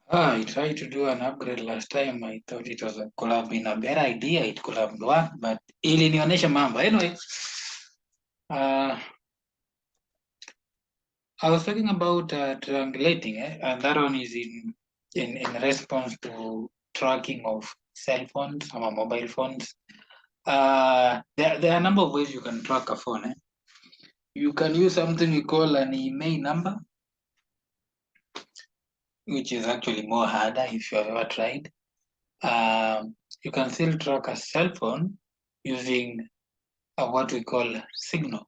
I tried to do an upgrade last time. I thought it was could have been a better idea. It could have worked, but ilinionyesha mambo. Anyway, uh, I was talking about triangulating, and that one is in response to tracking of cell phones or mobile phones. There are a number of ways you can track a phone. You can use something we call an email number, which is actually more harder if you have ever tried. You can still track a cell phone using what we call signal,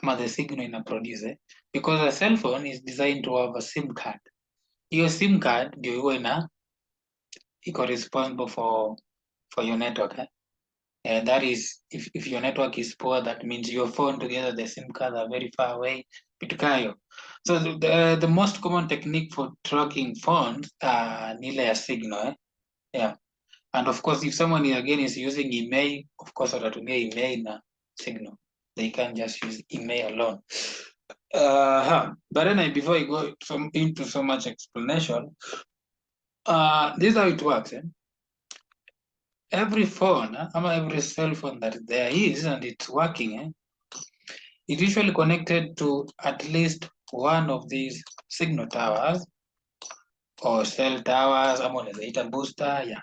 ama the signal in a producer, because a cell phone is designed to have a SIM card. Your SIM card ndio huwa iko responsible for your network. And that is, if your network is poor, that means your phone together, the SIM cards are very far away. Pitukayo. So the most common technique for tracking phones ni ile ya signal. Yeah. And of course, if someone again is using email, of course, watatumia email na signal. They can't just use email alone. But then before I go into so much explanation, this is how it works. Every phone, every cell phone that there is and it's working, it's usually connected to at least one of these signal towers or cell towers, ama unazaita booster, yeah.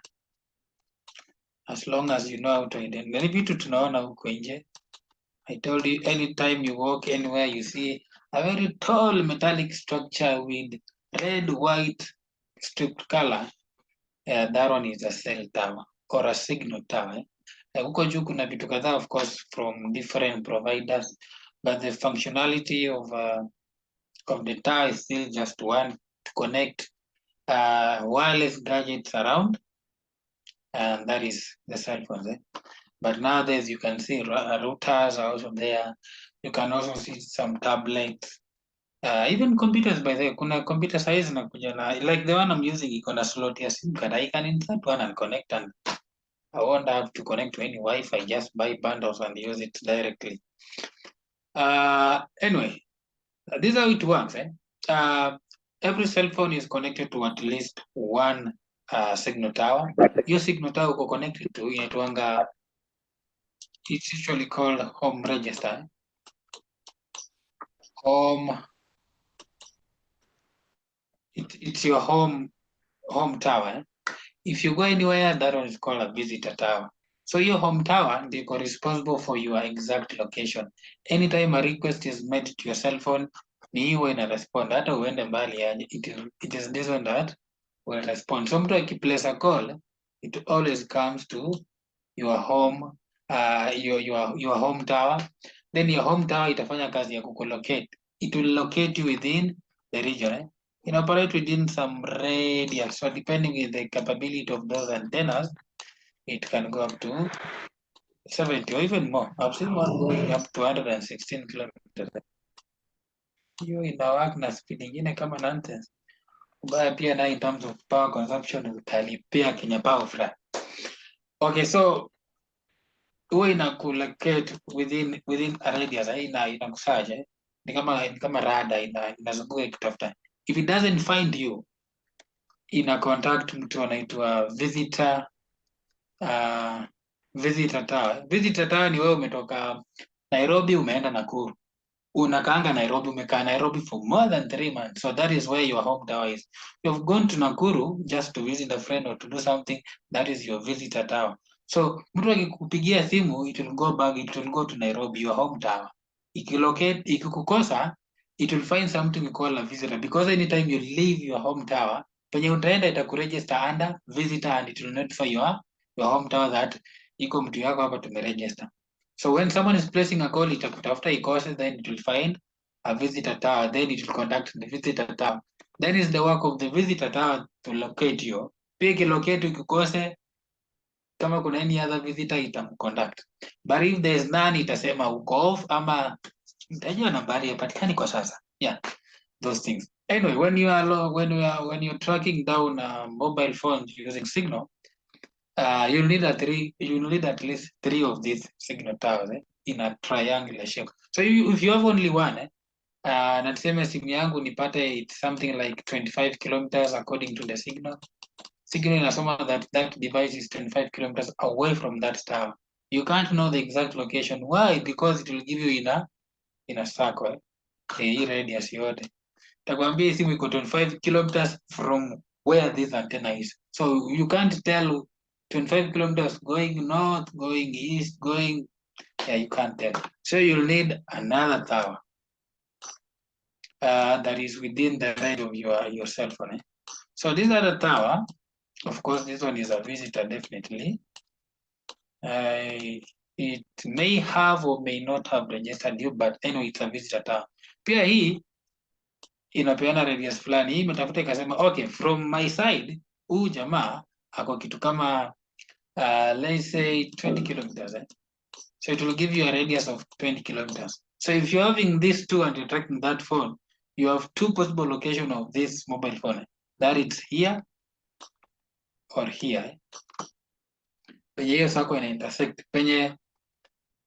As long as you know how to identify. Ni vitu tunaona huko nje. I told you, anytime you walk anywhere, you see a very tall metallic structure with red, white striped color. That one is a cell tower or a signal tower. Huko juu kuna vitu kadhaa, of course, from different providers, but the functionality of the tower is still just one, to connect wireless gadgets around, and that is the cell phones. But nowadays you can see routers are also there. You can also see some tablets, even computers. By the way, kuna computer size zinakuja na, like the one I'm using, iko na slot ya SIM card. I can insert one and connect, and I won't have to connect to any Wi-Fi. Just buy bundles and use it directly. Anyway, this is how it works. Every cell phone is connected to at least one signal tower. Your signal tower uko connected to inaitwanga, it's usually called home register. It's your home tower. If you go anywhere, that one is called a visitor tower. So your home tower, they are responsible for your exact location. Anytime a request is made to your cell phone, ni hiyo ina respond. Hata uende mbali aje, it is this one that will respond. So mtu akiplace a call, it always comes to your home, your home tower. Then your home tower itafanya kazi ya kukulocate. It will locate you within the region. It operate within some radius. So depending on the capability of those antennas, it can go up to 70 or even more. I've seen one going up to 116 kilometers. Hiyo ina work na speed ingine kama nonsense. Ubaya pia na in terms of power consumption utalipia Kenya power flat. Okay, so huwa inakulocate within a radius, inakusaje? Ni kama rada inazunguka ikitafuta. If it doesn't find you, ina contact mtu anaitwa visitor tower. Visitor tower ni wewe umetoka Nairobi umeenda Nakuru. Unakaanga Nairobi, umekaa Nairobi for more than 3 months. So that is where your home tower is. You've gone to Nakuru just to visit a friend or to do something, that is your visitor tower. So mtu akikupigia simu, it will go back, it will go to Nairobi, your home tower. Ikikukosa, it will find something we call a visitor, because anytime you leave your home tower, penye utaenda itakuregister under visitor, and it will notify your home tower that iko mtu yako hapa tumeregister. So when someone is placing a call, itakutafuta ikose, then it will find a visitor tower, then it will contact the visitor tower. Then is the work of the visitor tower to locate you. Pia ikilocate ikikose, kama kuna any other visitor itamcontact. But if there is none, itasema uko off, ama itajua nambari hapatikani kwa sasa. Yeah, those things. Anyway, when you're tracking down mobile phones using signal, you'll need at least 3 of these signal towers in a triangular shape. So if you have only one, na tuseme simu yangu nipate it's something like 25 kilometers according to the signal. Signal inasoma that device is 25 kilometers away from that tower. You can't know the exact location. Why? Because it will give you in a circle. Hii radius yote. Takwambia hii simu iko 25 kilometers from where this antenna is. So you can't tell 25 kilometers going north, going east, going, yeah, you can't tell. So you'll need another tower that is within the range of your cell phone. So this other tower, of course, this one is a visitor, definitely. It may have or may not have registered you, but anyway, it's a visitor tower. Pia hii inapeana radius fulani. Hii imetafuta ikasema, okay, from my side, huu jamaa ako kitu kama let's say 20 kilometers. So it will give you a radius of 20 kilometers. So if you're having these two and you're tracking that phone, you have two possible locations of this mobile phone. That it's here or here. Penye hiyo sako ina intersect. Penye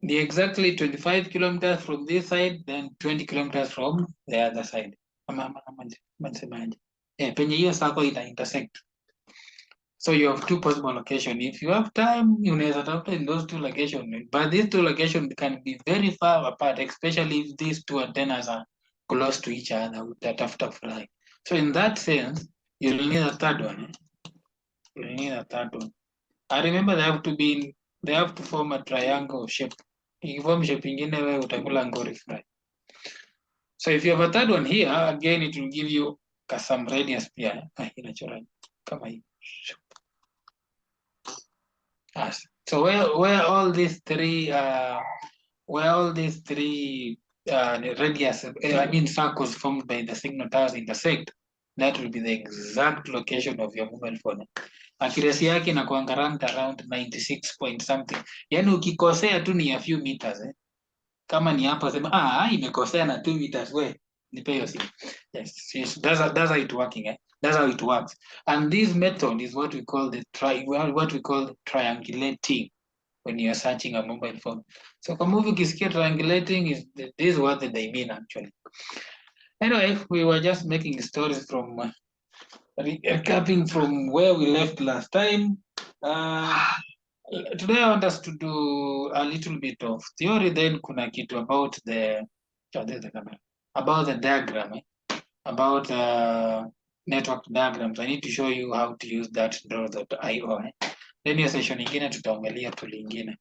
ni exactly 25 kilometers from this side, then 20 kilometers from the other side. Penye hiyo sako ina intersect. So you have two possible locations. If you have time, you unaweza tafuta in those two locations. But these two locations can be very far apart, especially if these two antennas are close to each other. Utatafuta fly. So in that sense, you'll need a third one. You'll need a third one. I remember they have to form a triangle shape. Ikiform shape ingine wewe utakula ngori fry. So if you have a third one here, again it will give you some radius pia. Inachora kama hii. So where all these three radius, I mean circles formed by the signal towers intersect, that will be the exact location of your mobile phone. Accuracy yake inakuanga ranked around 96 point something. Yaani ukikosea tu ni a few meters. Kama ni hapa sema imekosea na 2 meters nipe hiyo simu. Yes, that's how it working. That's how it works. And this method is what we call triangulating when you are searching a mobile phone. So kwa movie ukisikia triangulating this is what they mean actually. Anyway, we were just making stories from recapping from where we left last time. Today I want us to do a little bit of theory, then kuna kitu about the diagram, about network diagrams. I need to show you how to use that draw.io. Then your session ingine tutaongelea tool ingine.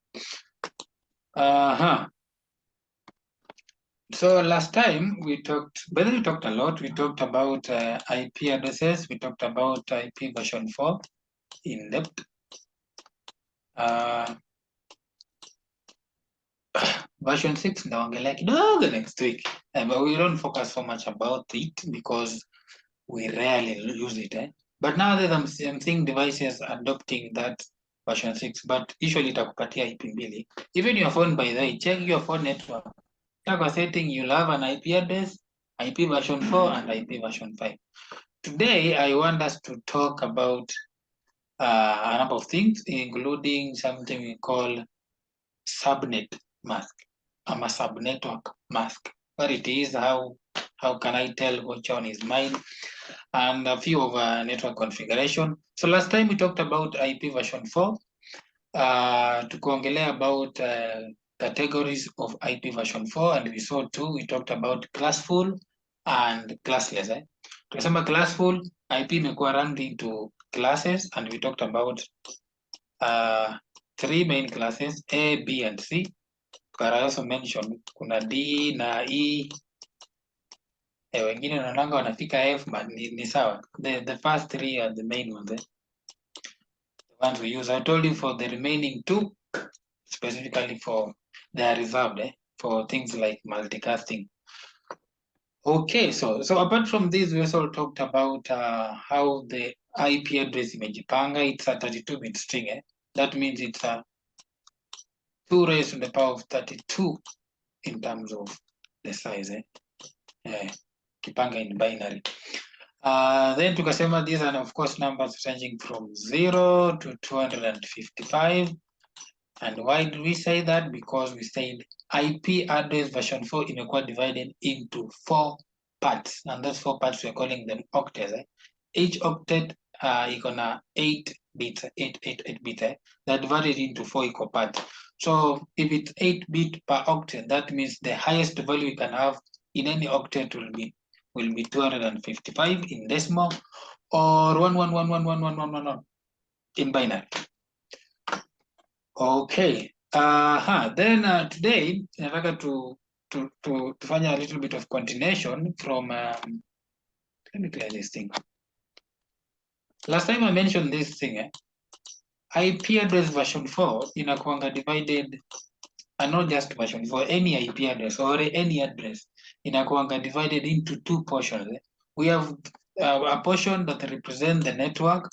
So last time we talked a lot. We talked about IP addresses. We talked about IP version 4 in depth. Version 6 ndaongelea kidogo next week, but we don't focus so much about it because we rarely use it. But now that I'm seeing devices adopting that version 6, but usually itakupatia IP mbili. Even your phone, by the way, check your phone network. Kwa setting, you'll have an IP address, IP version 4 and IP version 5. Today, I want us to talk about a number of things, including something we call subnet mask. I'm a subnetwork mask. What it is, how can I tell which one is mine, and a few of network configuration. So last time we talked about IP version 4. Tukuongelea about categories of IP version 4, and we saw two. We talked about classful and classless. Tukasema classful, IP imekuwa ranked into classes, and we talked about 3 main classes, A, B, and C. I also mentioned kuna D na E. Wengine naonanga wanafika F, but ni sawa. The first 3 are the main ones. The ones we use. I told you for the remaining 2, specifically they are reserved for things like multicasting. Okay, so apart from this, we also talked about how the IP address imejipanga. It's a 32-bit string. That means it's a 2 raised to the power of 32 in terms of the size. Kipanga in binary. Then tukasema these are of course numbers ranging from 0 to 255. And why do we say that? Because we said IP address version 4 imekuwa divided into 4 parts, and those 4 parts we're calling them octets. Each octet iko na 8 bits, 8 bits. They're divided into 4 equal parts. So if it's 8 bit per octet, that means the highest value we can have in any octet will be 255 in decimal or 11111111 in binary. Okay. Then today nataka tufanya a little bit of continuation from let me clear this thing. Last time I mentioned this thing, IP address version 4 inakuanga divided, and not just version 4, any IP address or any address inakuanga divided into 2 portions. We have a portion that represents the network.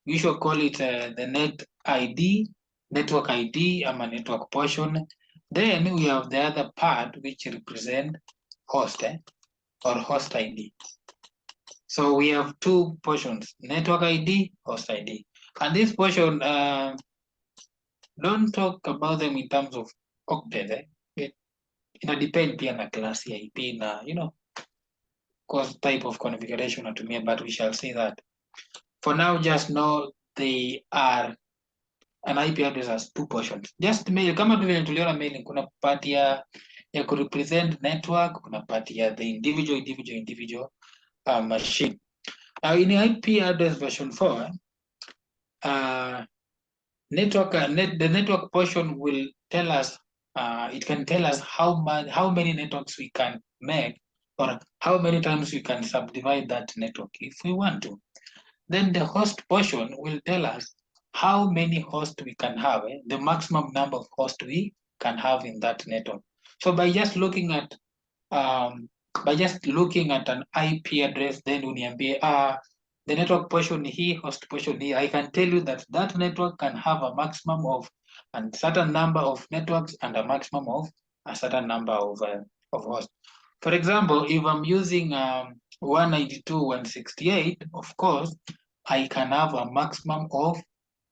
We should call it the net ID, network ID, a network portion. Then we have the other part which represent host or host ID. So we have 2 portions, network ID, host ID. And this portion, don't talk about them in terms of octet. It depend pia na class ya IP na, course type of configuration natumia, but we shall see that. For now, just know they are an IP address has 2 portions. Just mail, kama tuliona mailing, kuna part ya kurepresent network, kuna part ya the individual machine. Now in IP address version 4, the network portion will tell us, it can tell us how many networks we can make, or how many times we can subdivide that network if we want to. Then the host portion will tell us how many hosts we can have, the maximum number of hosts we can have in that network. So by just looking at an IP address, then uniambie the network portion here, host portion here, I can tell you that that network can have a maximum of a certain number of networks and a maximum of a certain number of hosts. For example, if I'm using 192.168, of course, I can have a maximum of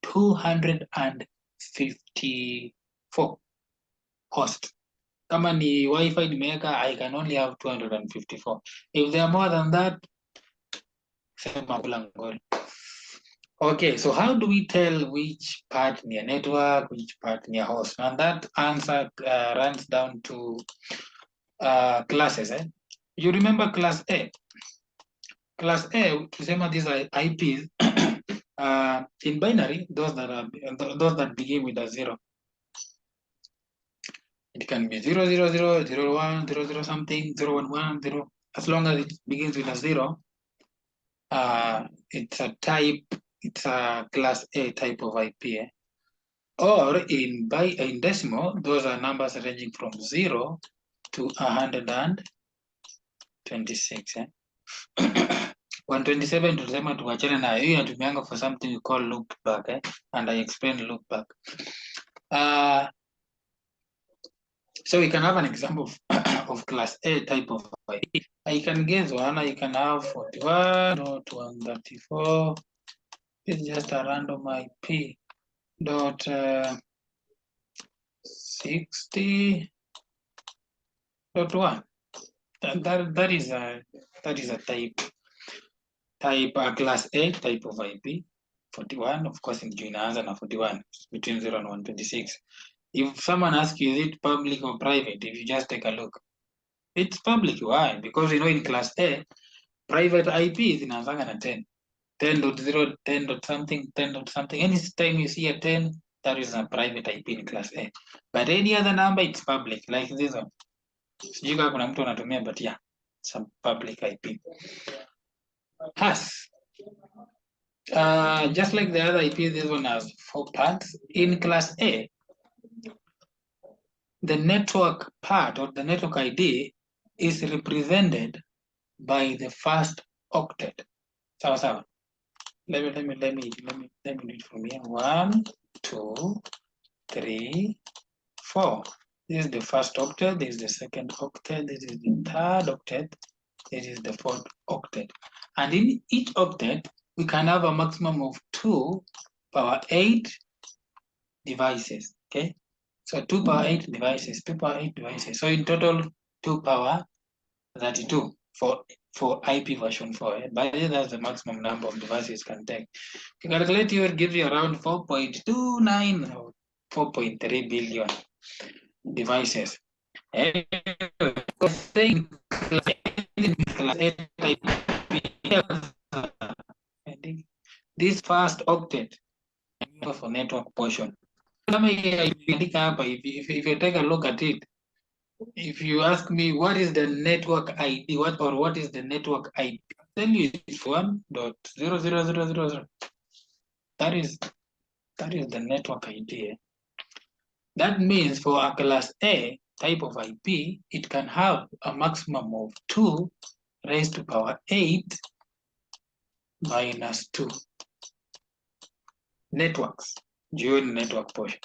254 hosts. Kama ni Wi-Fi nimeweka, I can only have 254. If there are more than that, sema kulangori. Okay, so how do we tell which part near network, which part near host? And that answer runs down to classes. You remember class A? Class A, tusema these are IPs. In binary, those that begin with a 0. It can be 0, 0, 0, 0, 1, 0, 0 something, 0, 1, 1, 0. As long as it begins with a 0, it's a class A type of IP. Or in decimal, those are numbers ranging from 0 to 126. 127 tulisema tuachane na hiyo, inatumianga for something we call loop back, and I explain loop back. So we can have an example of class A type of IP. I can guess one, I can have 41.134. It's just a random IP dot 60.1. That is a type class A type of IP. 41, of course, in inaanza na 41 between 0 and 126. If someone asks you, is it public or private? If you just take a look, it's public. Why? Because in class A, private IP is inaanzanga na 10. 10.0, 10. something, 10. something. Any time you see a 10, that is a private IP in class A. But any other number, it's public, like this one. Sijui kama kuna mtu anatumia, but yeah, it's a public IP. Just like the other IP, this one has 4 parts. In class A, the network part or the network ID is represented by the first octet. Sawa. Let me do it from here. 1, 2, 3, 4. This is the first octet. This is the second octet. This is the third octet. This is the fourth octet. And in each octet, we can have a maximum of 2 power 8 devices. Okay, so 2 power 8 devices, 2 power 8 devices. So in total, 2 power 32 for IP version 4. By the way, that's the maximum number of devices can take. To calculate, it gives you around 4.29 or 4.3 billion devices. Anyway, saying class 8 IP, I think this first octet for network portion. If you take a look at it, if you ask me what is the network ID, what is the network IP, I'll tell you it's 1.00000. That is the network ID. That means for a class A type of IP, it can have a maximum of 2 raised to power 8 minus 2 networks during network portion.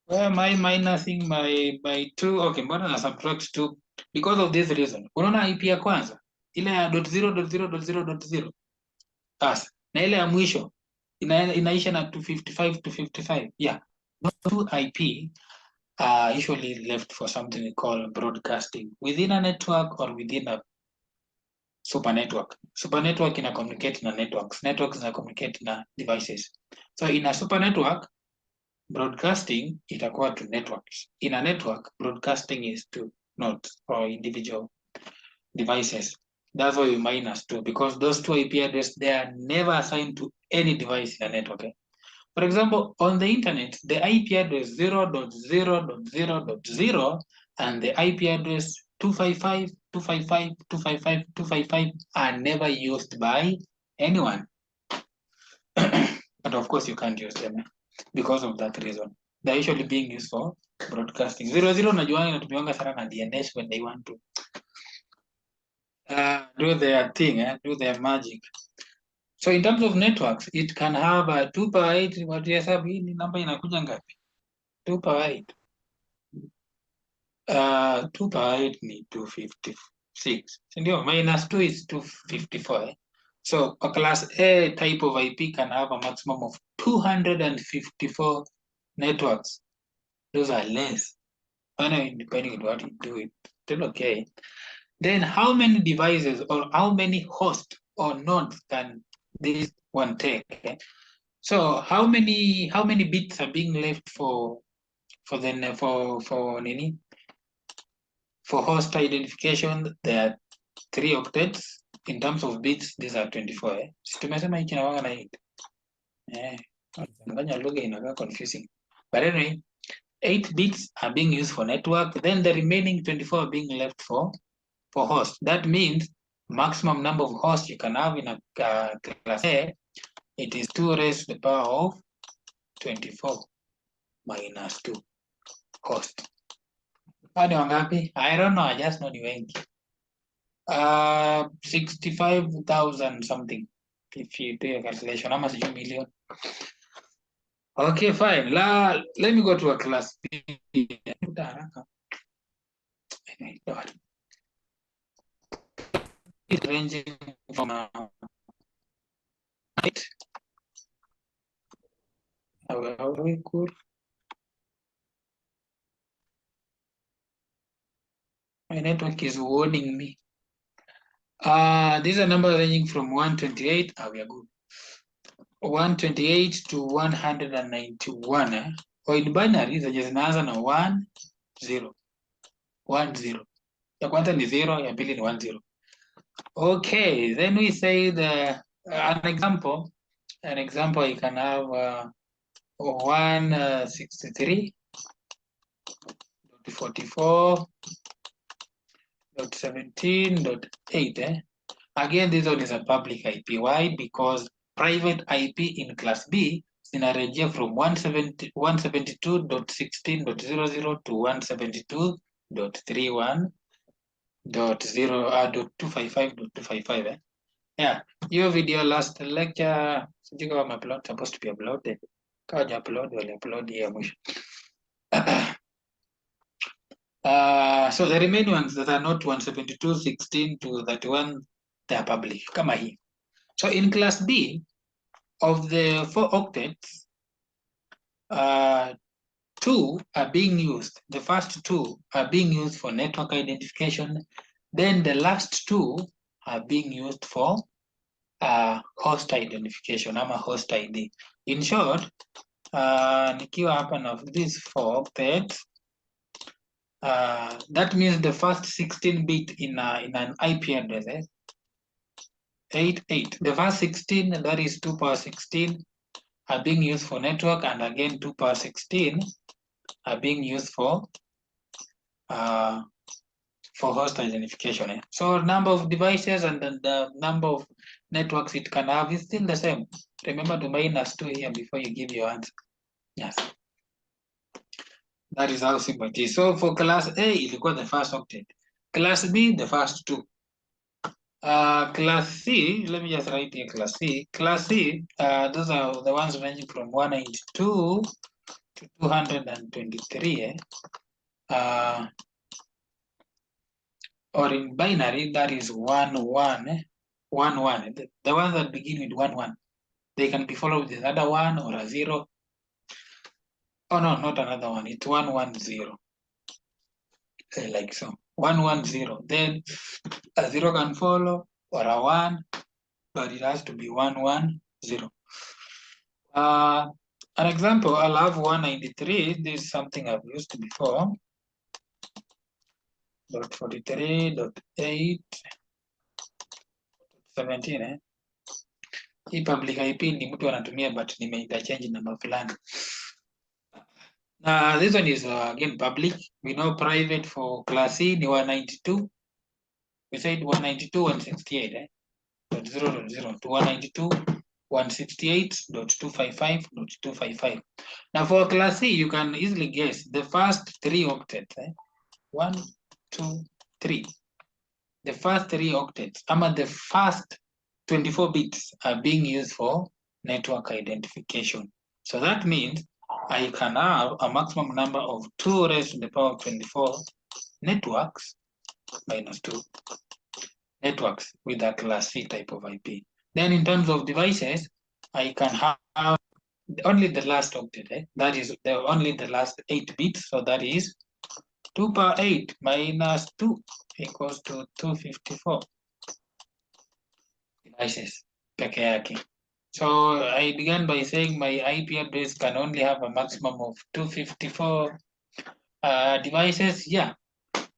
Why am I minusing by 2? Okay, mbona na subtract 2? Because of this reason. Unaona IP ya kwanza ile ya .0.0.0.0 sasa, na ile ya mwisho inaisha na 255. Yeah, those two IP are usually left for something we call broadcasting within a network or within a super network. Super network ina communicate na networks ina communicate na devices. So in a super network, broadcasting itakuwa to networks. In a network, broadcasting is to nodes or individual devices. That's why we minus 2, because those two IP addresses, they are never assigned to any device in a network. Okay? For example, on the internet, the IP address 0.0.0.0 and the IP address 255.255.255.255 are never used by anyone. But of course, you can't use them because of that reason. They're usually being used for broadcasting. 00 najua inatumiwanga sana na DNS when they want to do their thing, do their magic. So in terms of networks, it can have a 2 power 8. What do you have? Hii number inakuja ngapi? 2 power 8. 2 power 8 ni 256. Sindio? Minus 2 is 254. So a class A type of IP can have a maximum of 254 networks. Those are less. Finally, depending on what you do, it's still okay. Then how many devices or how many hosts or nodes can this one take? Okay? So how many bits are being left for host identification? There are 3 octets. In terms of bits, these are 24. Tumesema hiki na wanga na 8. Nganya lugha inakuwa confusing. But anyway, 8 bits are being used for network, then the remaining 24 are being left for host. That means maximum number of hosts you can have in a class A, it is 2 raised to the power of 24 minus 2 host. Ni wangapi? I don't know, I just know ni wengi. 65,000 something if you do a calculation. How much is a million? Okay, fine. Let me go to a class B. It's ranging from 8. How do we go? My network is warning me. These are numbers ranging from 128. We are good. 128 to 191. Or in binary, zenye zinaanza na 1 0 1 0. Ya kwanza ni 0, ya pili ni 1 0. Okay, then we say an example. An example, you can have 163.44.17.8. Again, this one is a public IP. Why? Because private IP in class B zinarejea from 172.16.00 to 172.31.255.255. Yeah, your video last lecture, sijui kama upload, supposed to be uploaded. Kama ja upload, wale upload ya mwisho. So the remaining ones that are not 172.16 to 31, they are public. Kama hii. So in class B, of the 4 octets, 2 are being used. The first 2 are being used for network identification. Then the last 2 are being used for host identification ama host ID. In short, nikiwa hapa na these 4 octets, that means the first 16 bit in an IP address, 88. The first 16, that is 2 power 16, are being used for network, and again 2 power 16 are being used for host identification. So number of devices and the number of networks it can have is still the same. Remember to minus 2 here before you give your answer. Yes. That is how simple it is. So for class A, ilikuwa the first octet. Class B, the first 2. Class C, let me just write here class C. Class C, those are the ones ranging from 192 to 223. Or in binary, that is 1 1 1 1. The ones that begin with 1 1, they can be followed with another 1 or a 0. Oh no, not another one. It's 1 1 0. Like so. 1 1 0. Then a 0 can follow, or a 1, but it has to be 1 1 0. An example, I'll have 193. This is something I've used before. .43.8 17. Hii public IP ni mtu anatumia, but nimeinterchange number fulani. This one is again public. We know private for class C ni 192. We said 192.168. 0.0 to 192.168.255.255. Now for class C, you can easily guess the first 3 octets. 1, 2, 3. The first 3 octets, the first 24 bits are being used for network identification. So that means I can have a maximum number of 2 raised to the power of 24 networks minus 2 networks with a class C type of IP. Then in terms of devices, I can have only the last octet. That is only the last 8 bits. So that is 2 power 8 minus 2 equals to 254 devices peke yake. So I began by saying my IP address can only have a maximum of 254 devices. Yeah,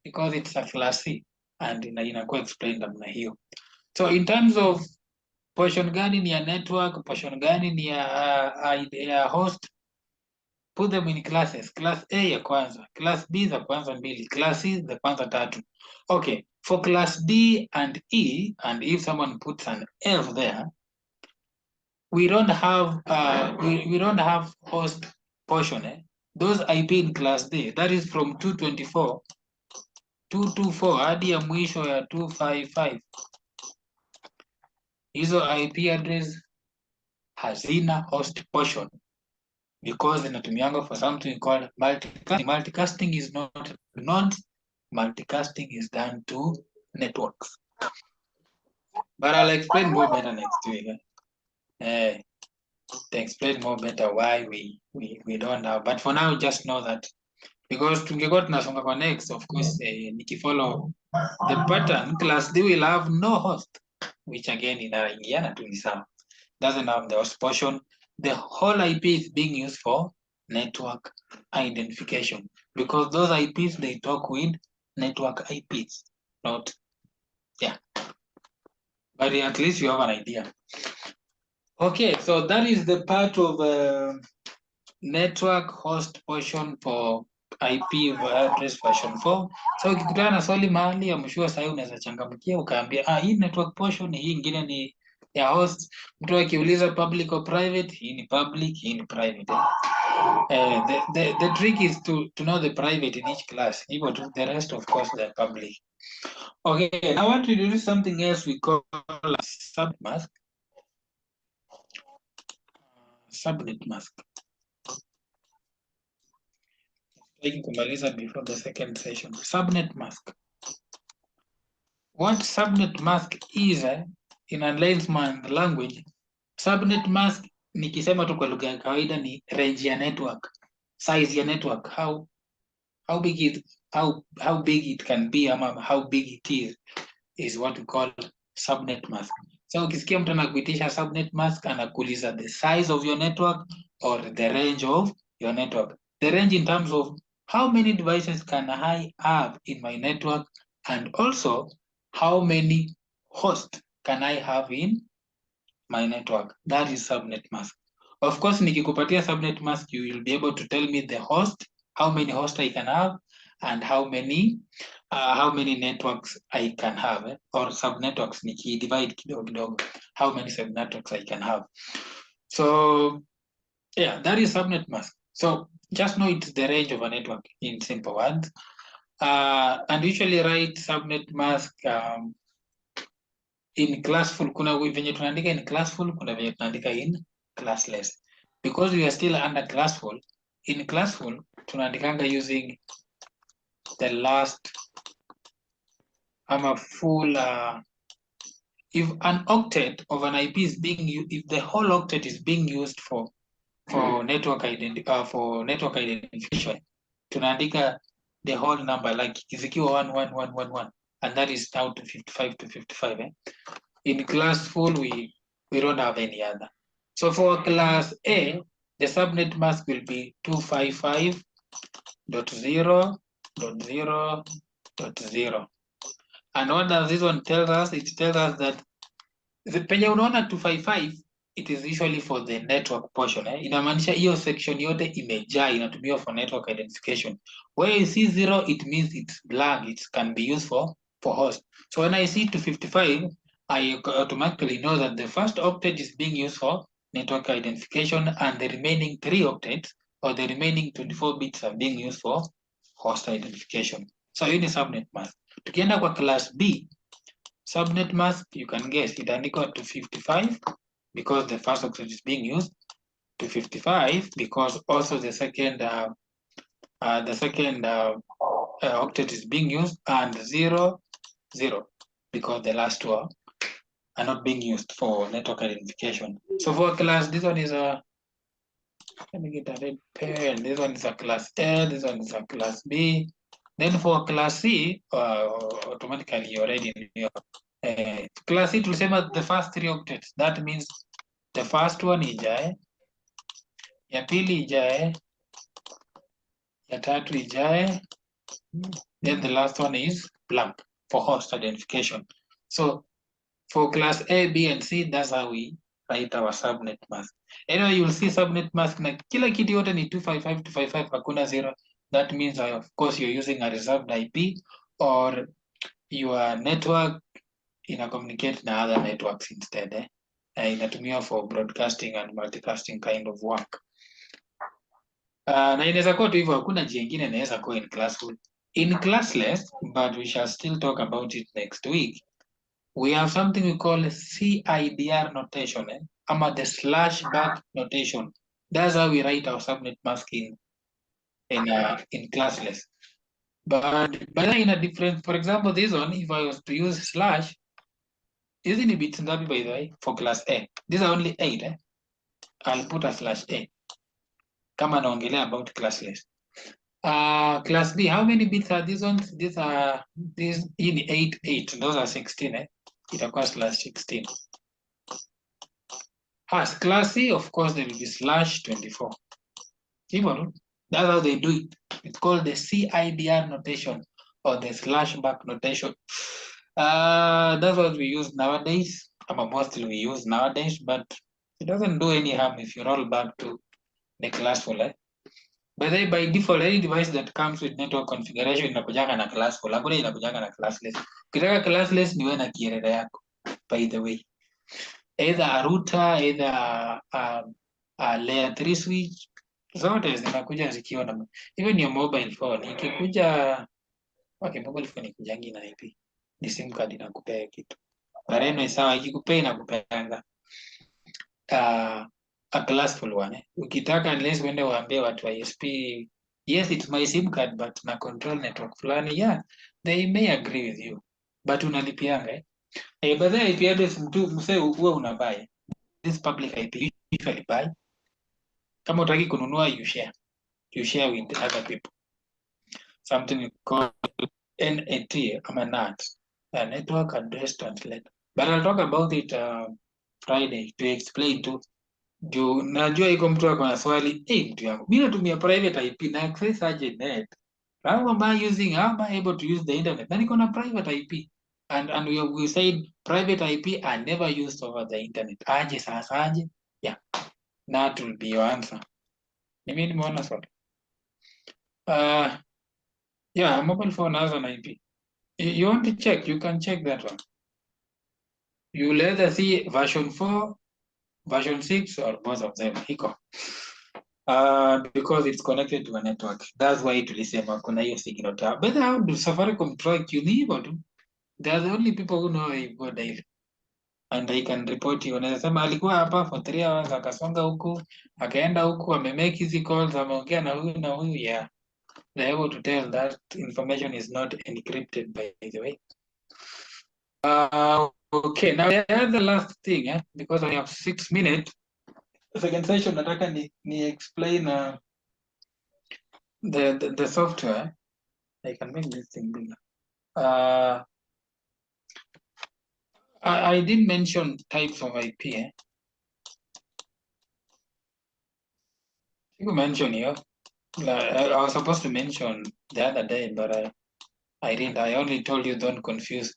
because it's a class C and inakuwa explained namna hiyo. So in terms of portion gani ni ya network, portion gani ni ya host, put them in classes. Class A ya kwanza, class B za kwanza 2, class C za kwanza 3. Okay, for class D and E, and if someone puts an F there, we don't have we don't have host portion. Those IP in class D, that is from 224 224 hadi ya mwisho ya 255. Hizo IP address hazina host portion because inatumianga for something called multicasting. Multicasting is not nodes. Multicasting is done to networks. But I'll explain more better next week. To explain more better why we don't have. But for now, just know that because tungekuwa tunasonga kwa next, of course, nikifollow the pattern, class D will have no host, which again inaingiana tu ni sawa. Doesn't have the host portion. The whole IP is being used for network identification because those IPs, they talk with network IPs, not, yeah. But at least you have an idea. Okay, so that is the part of network host portion for IP address version 4. So ukikutana na swali mahali, I'm sure sasa unaweza changamkia ukaambia hii network portion, hii ingine ni ya host. Mtu akiuliza public or private, hii ni public, hii ni private. The trick is to know the private in each class. The rest, of course, they're public. Okay, I want to do something else we call a subnet mask. Subnet mask. Before the second session. Subnet mask. What subnet mask is in a layman's language, subnet mask nikisema tu kwa lugha ya kawaida ni range ya network, size ya network, how big it can be, ama how big it is what we call subnet mask. So ukisikia mtu anakuitisha subnet mask, anakuuliza the size of your network or the range of your network. The range in terms of how many devices can I have in my network, and also how many hosts can I have in my network. That is subnet mask. Of course, nikikupatia subnet mask, you will be able to tell me the host, how many hosts I can have, and how many networks I can have, or subnetworks, nikidivide kidogo kidogo, how many subnetworks I can have. So yeah, that is subnet mask. So just know it's the range of a network in simple words. And usually write subnet mask in classful. Kuna venye tunaandika in classful, kuna venye tunaandika in classless. Because we are still under classful, in classful tunaandikanga using the last full if an octet of an IP is being used, if the whole octet is being used for network identification, tunaandika the whole number, like ikiwa 11111, and that is now to 55 to 55. In classful, we don't have any other. So for class A, the subnet mask will be 255.0.0.0. And what does this one tell us? It tells us that the penye unaona 255, it is usually for the network portion. Inamaanisha hiyo section yote imejaa, inatumiwa for network identification. Where you see 0, it means it's blank. It can be used for host. So when I see 255, I automatically know that the first octet is being used for network identification, and the remaining 3 octets, or the remaining 24 bits, are being used for host identification. So hiyo ni subnet mask. Tukienda kwa class B, subnet mask, you can guess, itaandikwa 255 because the first octet is being used, 255 because also the second octet is being used, and 00 because the last two are not being used for network identification. So for class, this one is a, let me get a red pen. This one is a class A, this one is a class B. Then for class C, automatically you already know. Class C tulisema the first 3 octets. That means the first one ijae, ya pili ijae, ya tatu ijae, then the last one is blank for host identification. So for class A, B, and C, that's how we write our subnet mask. Anyway, you'll see subnet mask na kila kitu yote ni 255, 255, hakuna 0. That means, of course, you're using a reserved IP, or your network communicate na other networks instead. Inatumiwa for broadcasting and multicasting kind of work. Na inaweza kuwa tu hivyo, hakuna njia nyingine inaweza kuwa in classful. In classless, but we shall still talk about it next week. We have something we call CIDR notation, ama the /back notation. That's how we write our subnet mask in classless. But in a different, for example, this one, if I was to use slash, isn't it bits ngapi by the way for class A? These are only 8. I'll put a /A. Kama naongelea about classless. Class B, how many bits are these ones? These in 8. Those are 16. Itakuwa /16. As class C, of course, there will be /24. Even that's how they do it. It's called the CIDR notation, or the /back notation. That's what we use nowadays, or mostly we use nowadays, but it doesn't do any harm if you roll back to the classful. But then by default, any device that comes with network configuration inakujanga na classful. Hakuna inakujanga na classless. Ukitaka classless niwe na kiereda yako, by the way. Either a router, either a layer 3 switch, zote zinakuja zikiwa na, even your mobile phone ikikuja, okay, mobile phone ikujangi na IP, ni SIM card inakupea kitu. Bareno isawa, ikikupea inakupeanga a classful one. Ukitaka, unless uende waambie watu wa ISP, yes, it's my SIM card, but na control network fulani, yeah, they may agree with you, but unalipianga. But then IP address mtu mse uwe unabai. this public IP, you usually buy. Kama utaki kununua, you share. You share with other people. Something called NAT, ama NAT, Network Address Translator. But I'll talk about it Friday to explain to juu najua iko mtu ako na swali, mtu yangu mimi natumia private IP na access aje net? How am I able to use the internet? Na niko na private IP. And we said private IP are never used over the internet. Aje sasa aje? Yeah. That will be your answer. Mimi nimeona swali. Yeah, mobile phone has an IP. You want to check, you can check that one. You'll either see version 4, version 6, or both of them. Hiko. Because it's connected to a network. That's why tulisema kuna hiyo signal tab. But how do Safaricom track you? Ni hivyo tu. They are the only people who know you go daily. And they can report you. Unaweza sema alikuwa hapa for 3 hours, akasonga huku, akaenda huku, amemake hizi calls, ameongea na huyu na huyu. Yeah. They're able to tell that information is not encrypted, by the way. Okay, now the other last thing, because I have 6 minutes, the second session nataka ni explain the software. I can make this thing bigger. I did mention types of IP. You mentioned here. I was supposed to mention the other day, but I didn't. I only told you don't confuse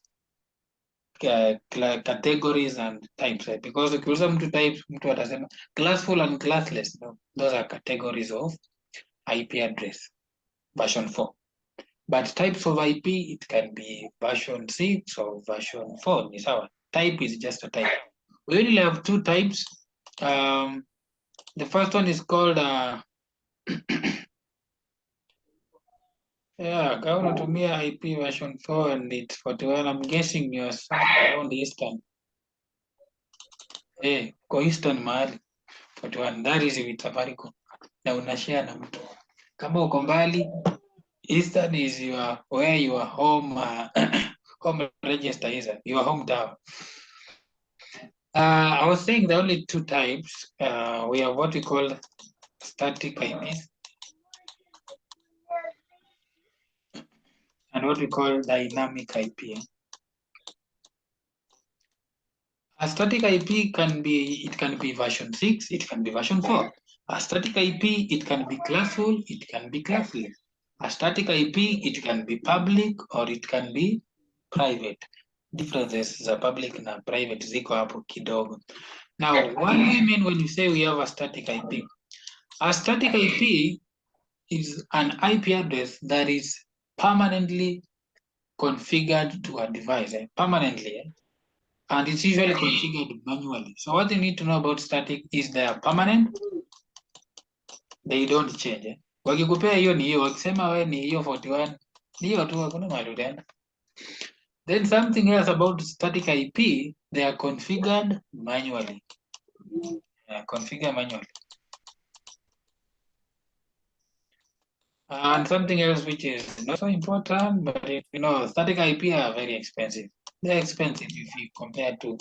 categories and types, because ukiuliza mtu types, mtu atasema classful and classless. No, those are categories of IP address, version 4. But types of IP, it can be version 6 or version 4. Ni sawa. Type is just a type. We only have 2 types. The first one is called yeah, kama unatumia IP version 4 and it's 41, I'm guessing you're around Eastern. Kwa Eastern mahali 41, that is with Safaricom. Na unashare na mtu. Kama uko mbali, Eastern is where your home home register is, your home tower. I was saying there are only 2 types. We have what we call static IPs and what we call dynamic IP. A static IP can be version 6, it can be version 4. A static IP, it can be classful, it can be classless. A static IP, it can be public or it can be private. Differences za public na private ziko hapo kidogo. Now, what do we mean when you say we have a static IP? A static IP is an IP address that is permanently configured to a device, permanently, and it's usually configured manually. So what you need to know about static is they are permanent, they don't change. Wakikupea hiyo ni hiyo, wakisema we ni hiyo 41, ni hiyo tu, hakuna mahali utaenda. Then something else about static IP, they are configured manually. Configured manually. And something else which is not so important, but you know, static IP are very expensive. They're expensive if you compare to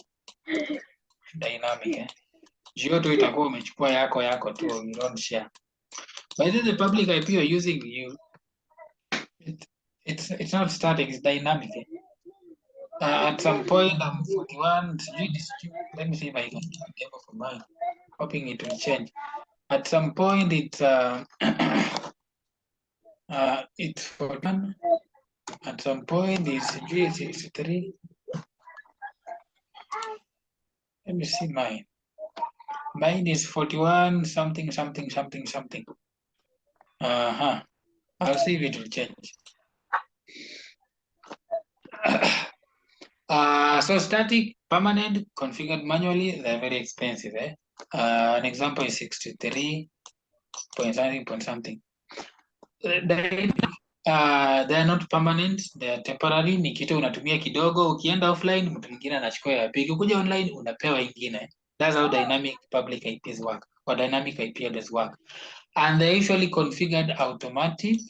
dynamic. Jio tu itakuwa umechukua yako tu, you don't share. By the public IP you're using, it's not static, it's dynamic. At some point, I'm 41. Let me see if I can get a demo for mine. Hoping it will change. At some point, it's 41. At some point, it's G63. Let me see mine. Mine is 41 something. I'll see if it will change. So static, permanent, configured manually, they're very expensive. An example is 63 point something. They are not permanent, they are temporary. Ni kitu unatumia kidogo, ukienda offline mtu mwingine anachukua ya pili, ukija online unapewa ingine. That's how dynamic public IPs work, or dynamic IP address work. And they're usually configured automatic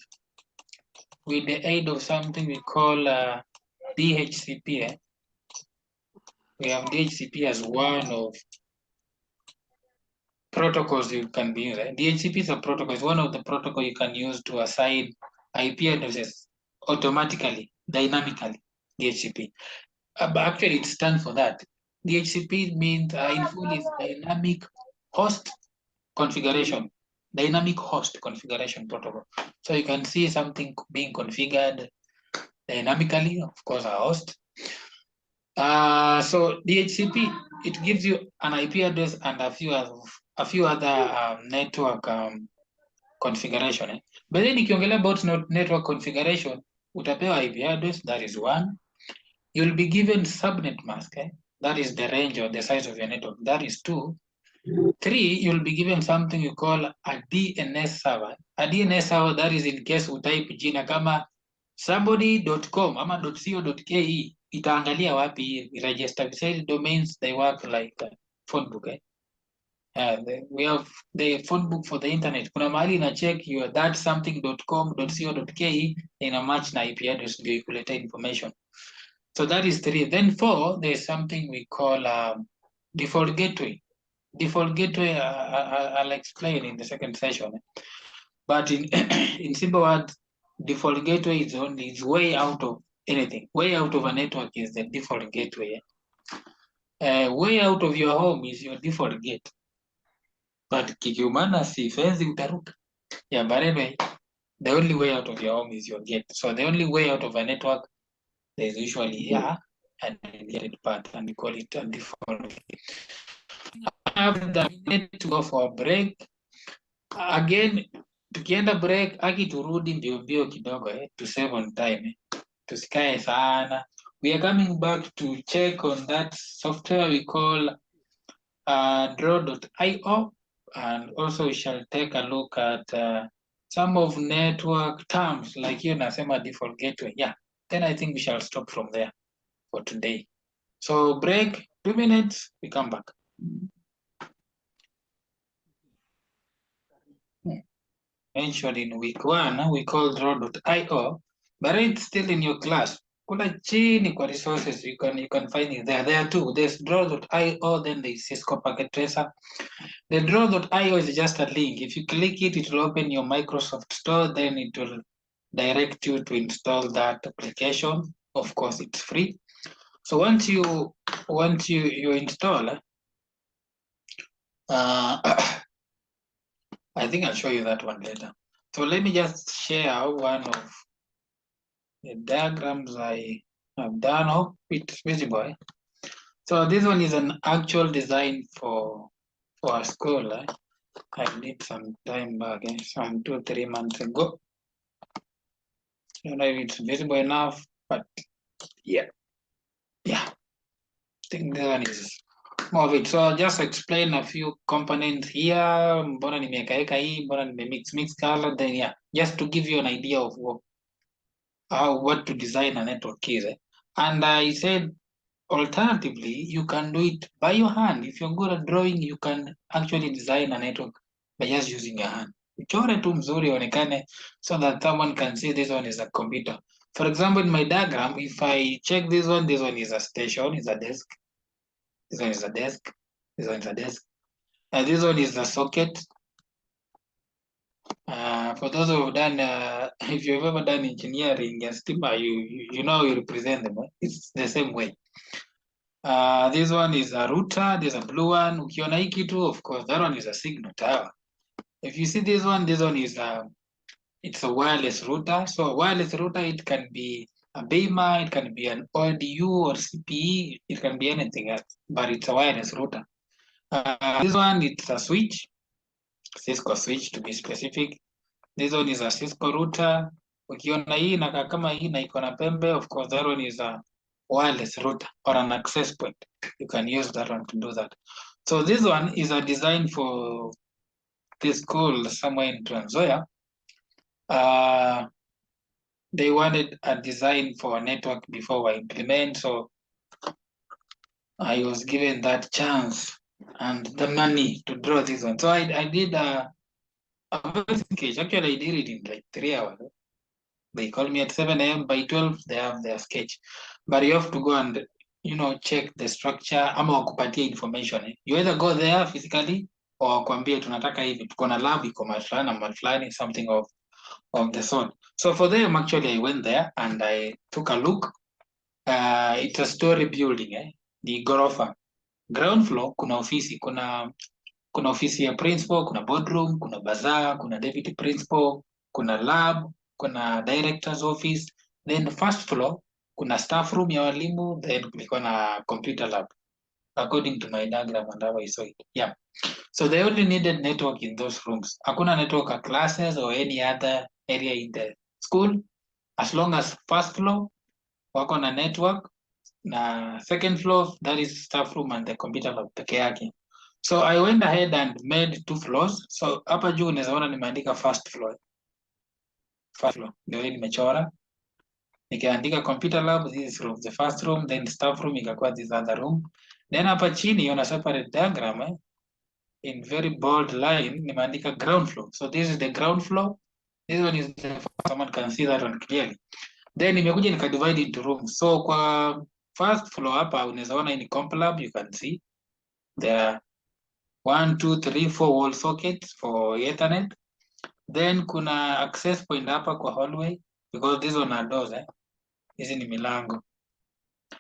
with the aid of something we call DHCP. We have DHCP as one of protocols you can be using. DHCP is a protocol. It's one of the protocol you can use to assign IP addresses automatically, dynamically. DHCP. But actually, it stands for that. DHCP means in full is dynamic host configuration. Dynamic host configuration protocol. So you can see something being configured dynamically, of course, a host. So DHCP, it gives you an IP address and a few other network configuration. But then ikiongelea about network configuration, utapewa IP address, that is one. You'll be given subnet mask, that is the range or the size of your network, that is two. Three, you'll be given something you call a DNS server. A DNS server, that is in case utype jina kama somebody.com ama .co.ke, itaangalia wapi register. Besides domains, they work like phone book. We have the phone book for the internet. Kuna mahali na check your that something.com.co.ke in a match na IP address ndio ikuleta information. So that is three. Then four, there's something we call default gateway. Default gateway, I'll explain in the second session. But in in simple words, default gateway is way out of anything. Way out of a network is the default gateway. Way out of your home is your default gate. But kikiumana si fenzi utaruka. Yeah, but anyway, the only way out of your home is your gate. So the only way out of a network, there's usually a dedicated path, and we call it a default. After that, we need to go for a break. Again, tukienda break, aki turudi mbio mbio kidogo to save on time. Tusikae sana. We are coming back to check on that software we call draw.io, and also we shall take a look at some of network terms like here nasema default gateway. Yeah, then I think we shall stop from there for today. So break, 2 minutes, we come back. Mentioned in week 1, we call draw.io, but it's still in your class. Kula chini kwa resources, you can find it there. There too, there's draw.io, then there's Cisco Packet Tracer. The draw.io is just a link. If you click it, it will open your Microsoft Store, then it will direct you to install that application. Of course, it's free. So once you install, I think I'll show you that one later. So let me just share one of the diagrams I have done. Hope it's visible. So this one is an actual design for a school. I did some time back, some 2-3 months ago. I don't know if it's visible enough, but yeah. I think that one is more of it. So I'll just explain a few components here. Mbona nimekaeka hii, mbona mix color, then yeah, just to give you an idea of what to design a network is. And I said, alternatively, you can do it by your hand. If you're good at drawing, you can actually design a network by just using your hand. Uchore tu mzuri onekane so that someone can see this one is a computer. For example, in my diagram, if I check this one is a station, is a desk. This one is a desk. This one is a desk. And this one is a socket. For those who have done, if you've ever done engineering and STEMA, you know you represent them. It's the same way. This one is a router. There's a blue one. Ukiona hii kitu, of course, that one is a signal tower. If you see this one is it's a wireless router. So a wireless router, it can be a beamer, it can be an ODU or CPE, it can be anything else, but it's a wireless router. This one, it's a switch, Cisco switch to be specific. This one is a Cisco router. Ukiona hii na kama hii na iko na pembe, of course that one is a wireless router or an access point. You can use that one to do that. So this one is a design for this school somewhere in Trans Nzoia. They wanted a design for a network before we implement, so I was given that chance and the money to draw this one. So I did a sketch. Actually, I did it in like 3 hours. They call me at 7 a.m. By 12, they have their sketch. But you have to go and check the structure. Ama wakupatia information. You either go there physically wakwambie tunataka hivi, tuko na lab iko mahali fulani na mahali fulani, something of the sort. So for them actually I went there and I took a look. It's a story building, ni ghorofa. Ground floor kuna ofisi, kuna ofisi ya principal, kuna boardroom, kuna bazaar, kuna deputy principal, kuna lab, kuna director's office. Then first floor kuna staff room ya walimu, then kulikuwa na computer lab according to my diagram and how I saw it. Yeah. So they only needed network in those rooms. Hakuna network at classes or any other area in the school. As long as first floor wako na network, na second floor, that is staff room and the computer lab peke yake. So I went ahead and made 2 floors. So hapa juu unaweza ona nimeandika first floor. First floor ndio hii nimechora. Nikiandika computer lab, this is room, the first room, then staff room ikakuwa this other room. Then hapa chini on a separate diagram, in very bold line nimeandika ground floor. So this is the ground floor. This one is the first, someone can see that one clearly. Then nimekuja nika divide into rooms. So kwa first floor hapa unaweza ona ni comp lab, you can see there are 1 2 3 4 wall sockets for Ethernet. Then kuna access point hapa kwa hallway because these one are doors, hizi ni milango.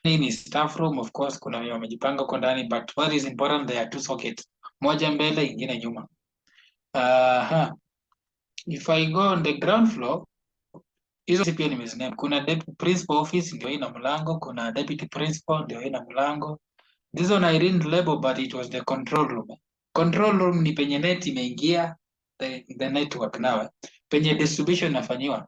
Hii ni staff room, of course kuna wenye wamejipanga huko ndani, but what is important, there are 2 sockets, moja mbele ingine nyuma. If I go on the ground floor, hizo pia nimeziname. Kuna deputy principal office ndio ina mlango, kuna deputy principal ndio ina mlango. This one I didn't label, but it was the control room. Control room ni penye net imeingia, the network now, penye distribution inafanyiwa.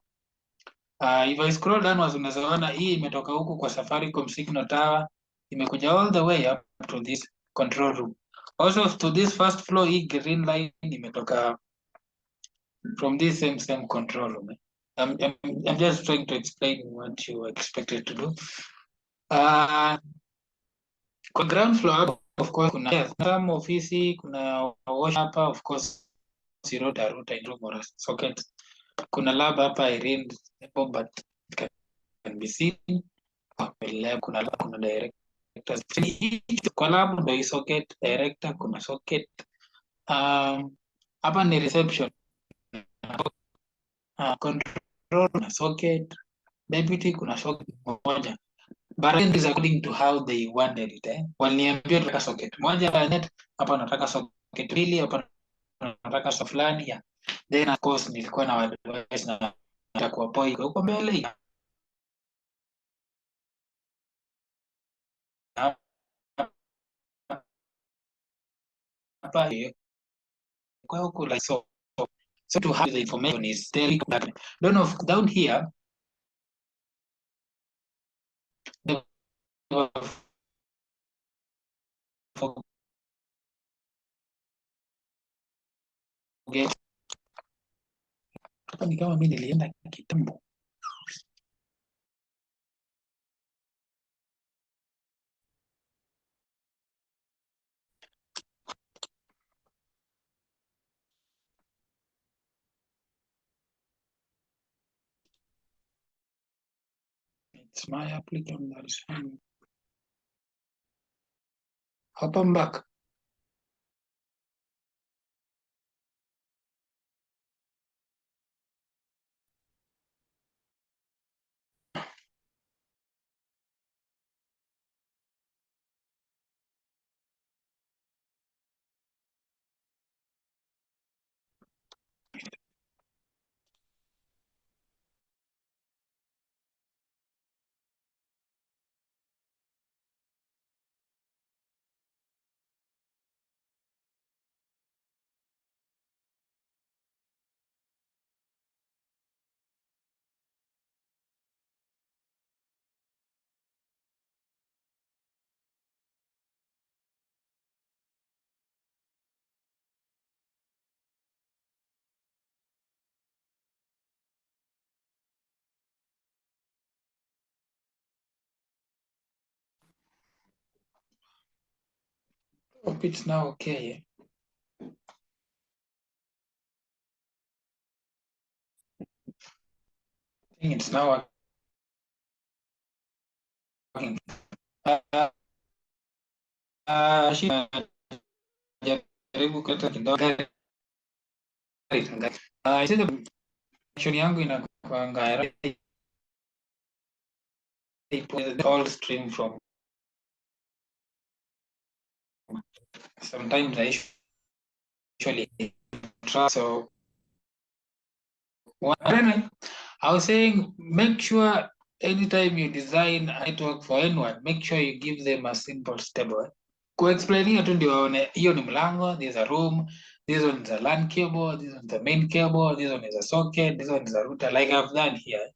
If I scroll downwards unaweza ona hii imetoka huku kwa Safaricom signal tower, imekuja all the way up to this control room. Also to this first floor, hii green line imetoka from this same control room. I'm just trying to explain what you expected to do. Kwa ground floor, of course, kuna some ofisi, kuna wash hapa, of course, router in room or socket. Kuna lab hapa, I read, but it can be seen. Lab, kuna lab, kuna director. Kwa lab, ndio socket, director, kuna socket. Hapa ni reception. Control, kuna socket. Deputy, kuna socket moja. But this is according to how they wanted it. Waliniambia tunataka socket moja net, hapa nataka socket mbili, hapa nataka socket fulani ya. Then of course nilikuwa na advice na nitakuwa poi huko mbele. Hapa kwa huko like so to have the information is telling that don't know down here the forget. Hapa ni kama mimi nilienda kitambo. It's my application that is fine. Hope I'm back. Hope it's now okay. I think it's now working. karibu kata kidogo. I see the connection yangu inakuanga all stream from sometimes I usually try. So anyway, I was saying make sure anytime you design a network for anyone, make sure you give them a simple stable. Kuexplainia tu ndio waone hiyo ni mlango, there's a room, this one is a LAN cable, this one is a main cable, this one is a socket, this one is a router, like I've done here.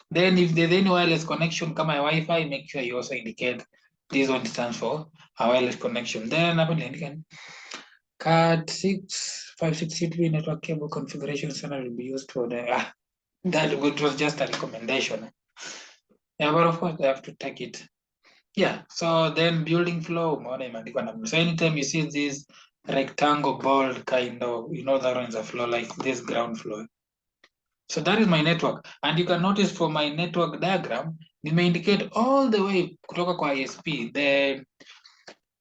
Then if there's any wireless connection kama ya Wi-Fi, make sure you also indicate this one stands for a wireless connection. Then hapo niandika CAT 6563 network cable configuration standard will be used for the that it was just a recommendation. Yeah, but of course they have to take it. Yeah, so then building flow, so anytime you see this rectangle bold kind of, you know that runs a flow like this ground floor. So that is my network. And you can notice from my network diagram, it may indicate all the way kutoka kwa ISP. The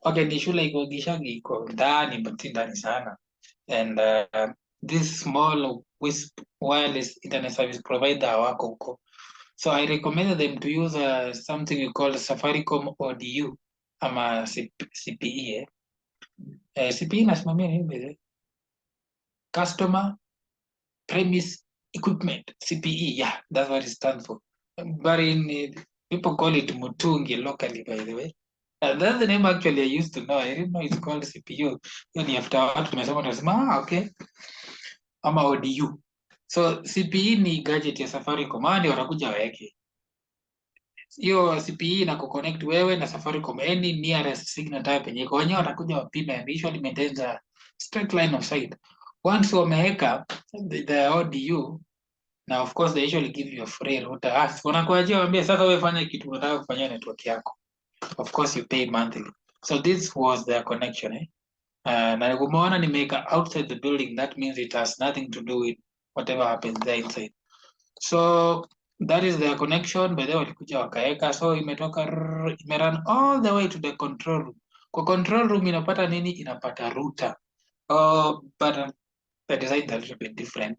okay, ni shule iko Gishagi iko ndani but si ndani sana. And this small WISP wireless internet service provider wako huko. So I recommended them to use something we call Safaricom ODU ama CPE. CPE nasimamia nini? Customer Premise Equipment, CPE. Yeah, that's what it stands for. But in people call it Mutungi locally, by the way. That's the name actually I used to know. I didn't know it's called CPU. Then after what tumesema okay. Ama ODU. So CPE ni gadget ya Safaricom, ndio watakuja waweke. Hiyo CPE na kuconnect wewe na Safaricom any nearest signal type penye iko, wenyewe watakuja wapime and usually maintains a straight line of sight. Once wameweka the ODU, na of course they usually give you a free router. Wanakuajia waambie sasa wewe fanya kitu unataka kufanyia network yako. Of course you pay monthly. So this was their connection. Na umeona nimeweka outside the building, that means it has nothing to do with whatever happens there inside. So that is their connection, by the way walikuja wakaeka, so imetoka imerun all the way to the control room. Kwa control room inapata nini? Inapata router. But the design is a little bit different.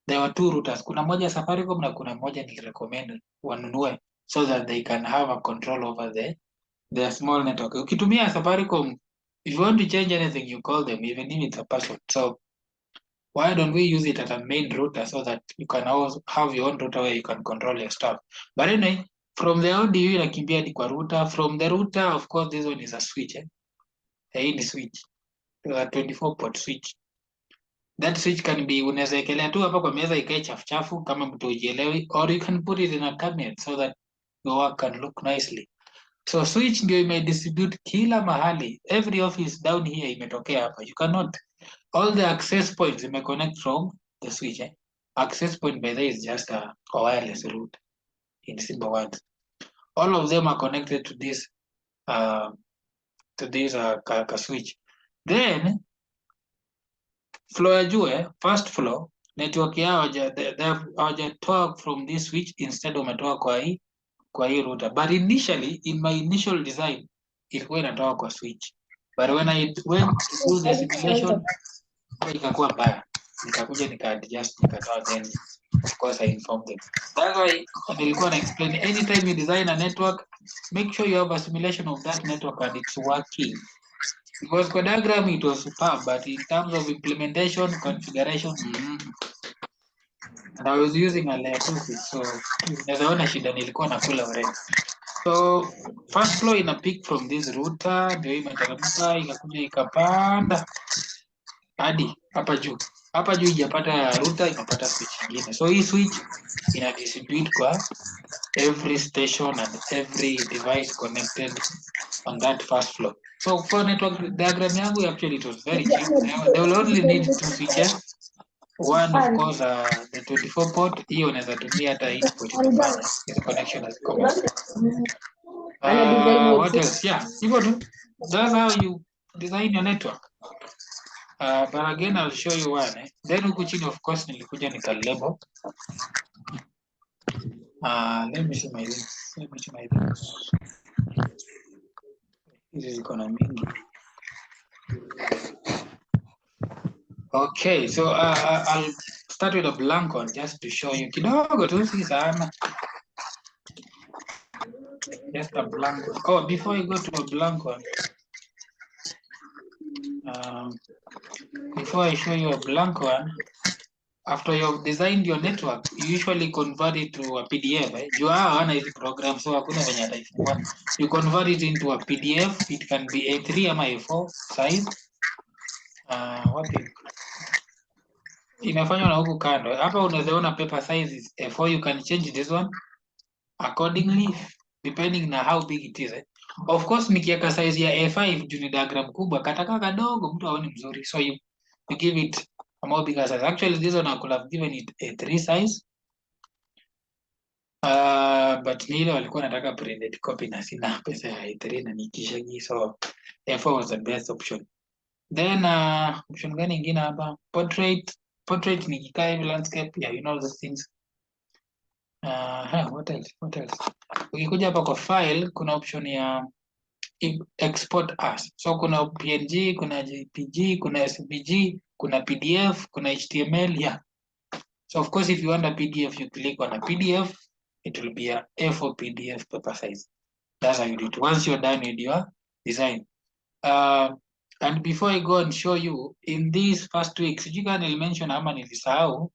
There were two routers. Kuna moja Safaricom na kuna moja ni recommend wanunue so that they can have a control over their small network. Ukitumia Safaricom, if you want to change anything, you call them, even if it's a password. So why don't we use it as a main router so that you can also have your own router where you can control your stuff. But anyway, from the ODU inakimbia hadi kwa router. From the router, of course, this one is a switch. Hii ni switch. A 24 port switch. That switch can be unaweza ekelea tu hapa kwa meza ikae chafu kama mtu ujielewi, or you can put it in a cabinet so that your work can look nicely. So switch ndio imedistribute kila mahali. Every office down here imetokea hapa. You cannot, all the access points connect from the switch. Access point by there is just a wireless route in simple words. All of them are connected to this switch. Then floor ya juu, first floor, network yao hawajatoa from this switch, instead wametoa kwa hii router. But initially, in my initial design, ilikuwa inatoka kwa switch. But when I went to do the simulation, ikakuwa mbaya. Nikakuja nika-adjust, nikatoa, then of course I informed them. That's why nilikuwa na explain, anytime you design a network, make sure you have a simulation of that network and it's working. Because kwa diagram it was superb, but in terms of implementation, configuration, and I was using a layer 2 switch, so nazaona shida nilikuwa nakula already. So first floor ina pick from this router, ndio imeteremka ikakuja ikapanda hadi hapa juu. Hapa juu ijapata router, imepata switch nyingine. So hii switch ina distribute kwa every station and every device connected on that first floor. So for network diagram yangu, actually it was very cheap. They will only need two switches. One, of course, the 24 port, hiyo unaweza tumia hata 8 port kufanya the connection as common. What else? Yeah, hivyo tu. That's how you design your network. But again, I'll show you one. Then huku chini, of course, nilikuja nika-label. Let me see my links. Hizi ziko na mingi. Okay, so I'll start with a blank one just to show you kidogo tu, si sana. Just a blank one. Oh, before you go to a blank one, before I show you a blank one, after you've designed your network, you usually convert it to a PDF. Juu hawana hizi program, so hakuna venye ataifungua. You convert it into a PDF. It can be A3 ama A4 size. Wapi? Inafanywa na huku kando. Hapa unaweza ona paper size is A4. You can change this one accordingly depending na how big it is. Of course nikiweka size ya A5 juu ni diagram kubwa, kataka kadogo mtu aone mzuri. So you give it a more bigger size. Actually this one I could have given it A3 size. But ni ile walikuwa nataka printed copy na sina pesa ya A3 na nikishagi, so A4 was the best option. Then option gani ingine hapa? Portrait nikikaa hivi landscape, yeah, you know those things. What else? Ukikuja hapa kwa file kuna option ya export as. So kuna PNG, kuna JPG, kuna SVG, kuna PDF, kuna HTML, yeah. So of course if you want a PDF, you click on a PDF, it will be a A4 PDF paper size. That's how you do it. Once you're done with your design. And before I go and show you, in these first weeks, you can mention ama nilisahau.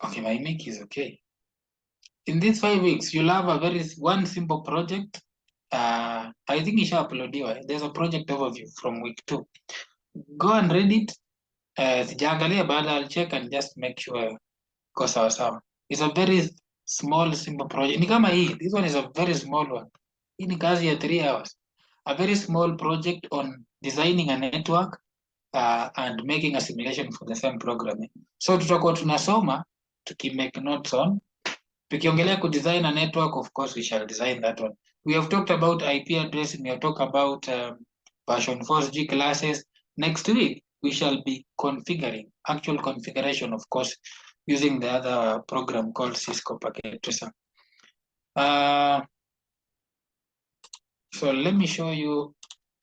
Okay, my mic is okay. In these 5 weeks, you'll have one simple project. I think you should upload it. There's a project overview from week 2. Go and read it. Sijaangalia baada, I'll check and just make sure iko sawa sawa. It's a very small simple project. Ni kama hii. This one is a very small one. Hii ni kazi ya 3 hours. A very small project on designing a network and making a simulation for the same programming. So tutakuwa tunasoma tukimake notes on. Tukiongelea kudesign a network, of course we shall design that one. We have talked about IP addressing, we have talked about version 4G classes. Next week we shall be configuring, actual configuration, of course, using the other program called Cisco Packet Tracer. So let me show you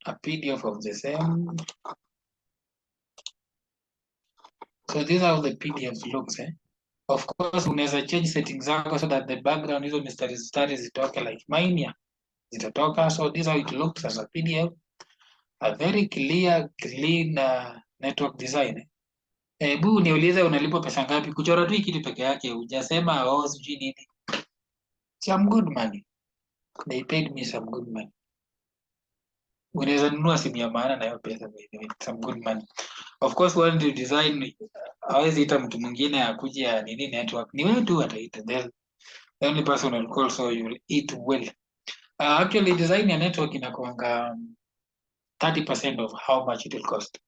a PDF of the same. So these are how the PDF looks. Of course, unaweza change settings zako so that the background hizo mistari zitoke like mine ya zitatoka. So this is how it looks as a PDF. A very clear, clean network design. Hebu niulize unalipa pesa ngapi kuchora tu kitu peke yake, hujasema sijui nini. Some good money. They paid me some good money. Unaweza nunua simu ya maana na hiyo pesa, some good money. Of course, when you design, hawezi ita mtu mwingine akuje nini network. Ni wewe tu ataita. The only person will call, so you will eat well. Actually, design ya network inakuanga 30% of how much it will cost.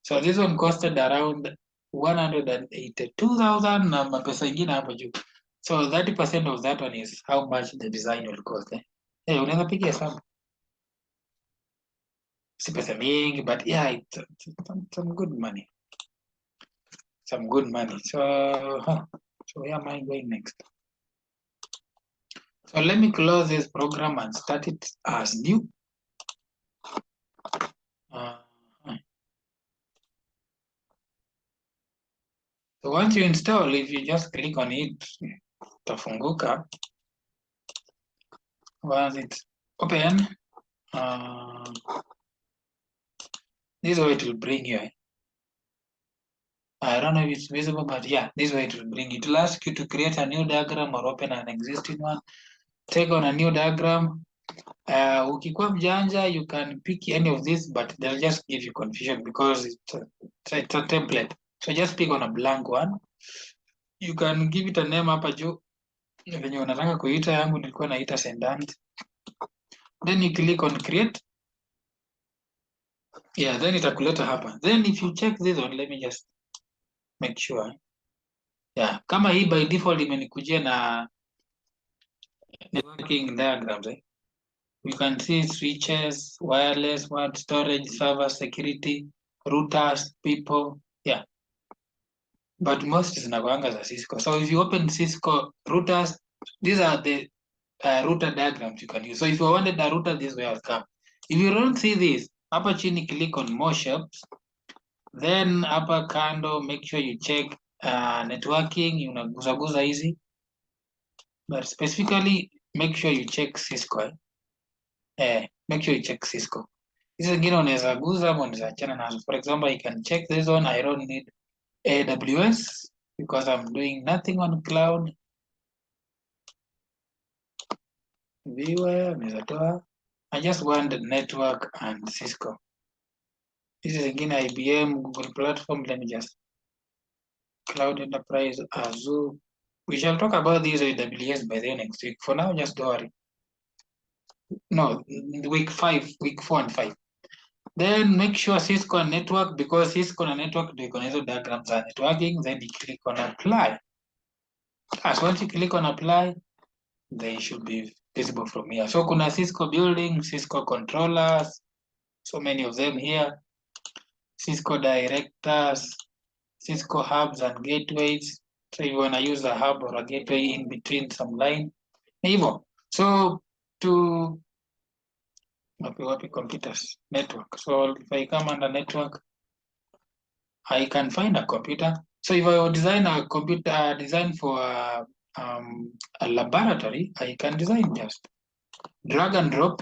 So this one costed around 182,000 na mapesa ingine hapo juu. So 30% of that one is how much the design will cost. Unaweza piga hesabu. Si pesa mingi, but yeah, it's some good money. Some good money. So where am I going next? So let me close this program and start it as new. So once you install, if you just click on it, itafunguka. Once it's open, this is where it will bring you. I don't know if it's visible, but yeah, this is where it will bring you. It will ask you to create a new diagram or open an existing one. Take on a new diagram. Ukikuwa mjanja, you can pick any of this, but they'll just give you confusion because it's a template. So just pick on a blank one. You can give it a name hapa juu. Venye unataka kuita, yangu nilikuwa naita sendant. Then you click on create. Yeah, then itakuleta hapa. Then if you check this one, let me just make sure. Yeah, kama hii by default imenikujia na networking diagrams. You can see switches, wireless, word storage, server, security, routers, people. Yeah. But most zinakuanga za Cisco. So if you open Cisco routers, these are the router diagrams you can use. So if you wanted a router, this way I'll come. If you don't see this, hapa chini click on more shapes. Then hapa kando, make sure you check networking, unaguzaguza hizi. But specifically, make sure you check Cisco. Make sure you check Cisco. Hizi zingine unaweza guza ama unaweza achana nazo. For example, I can check this one. I don't need AWS because I'm doing nothing on cloud. Viewer, unaweza toa. I just want the network and Cisco. Hizi zingine IBM, Google Platform, let me just Cloud Enterprise, Azure. We shall talk about these AWS by the next week. For now, just don't worry. No, week 4 and 5. Then make sure Cisco network, because Cisco network do hizo diagrams are networking. Then you click on apply. As once you click on apply, they should be visible from here. So kuna Cisco building, Cisco controllers, so many of them here. Cisco directors, Cisco hubs and gateways. So you want to use a hub or a gateway in between some line. Hivyo. So to wapi computers network. So if I come under network, I can find a computer. So if I design a computer design for a laboratory, I can design just drag and drop.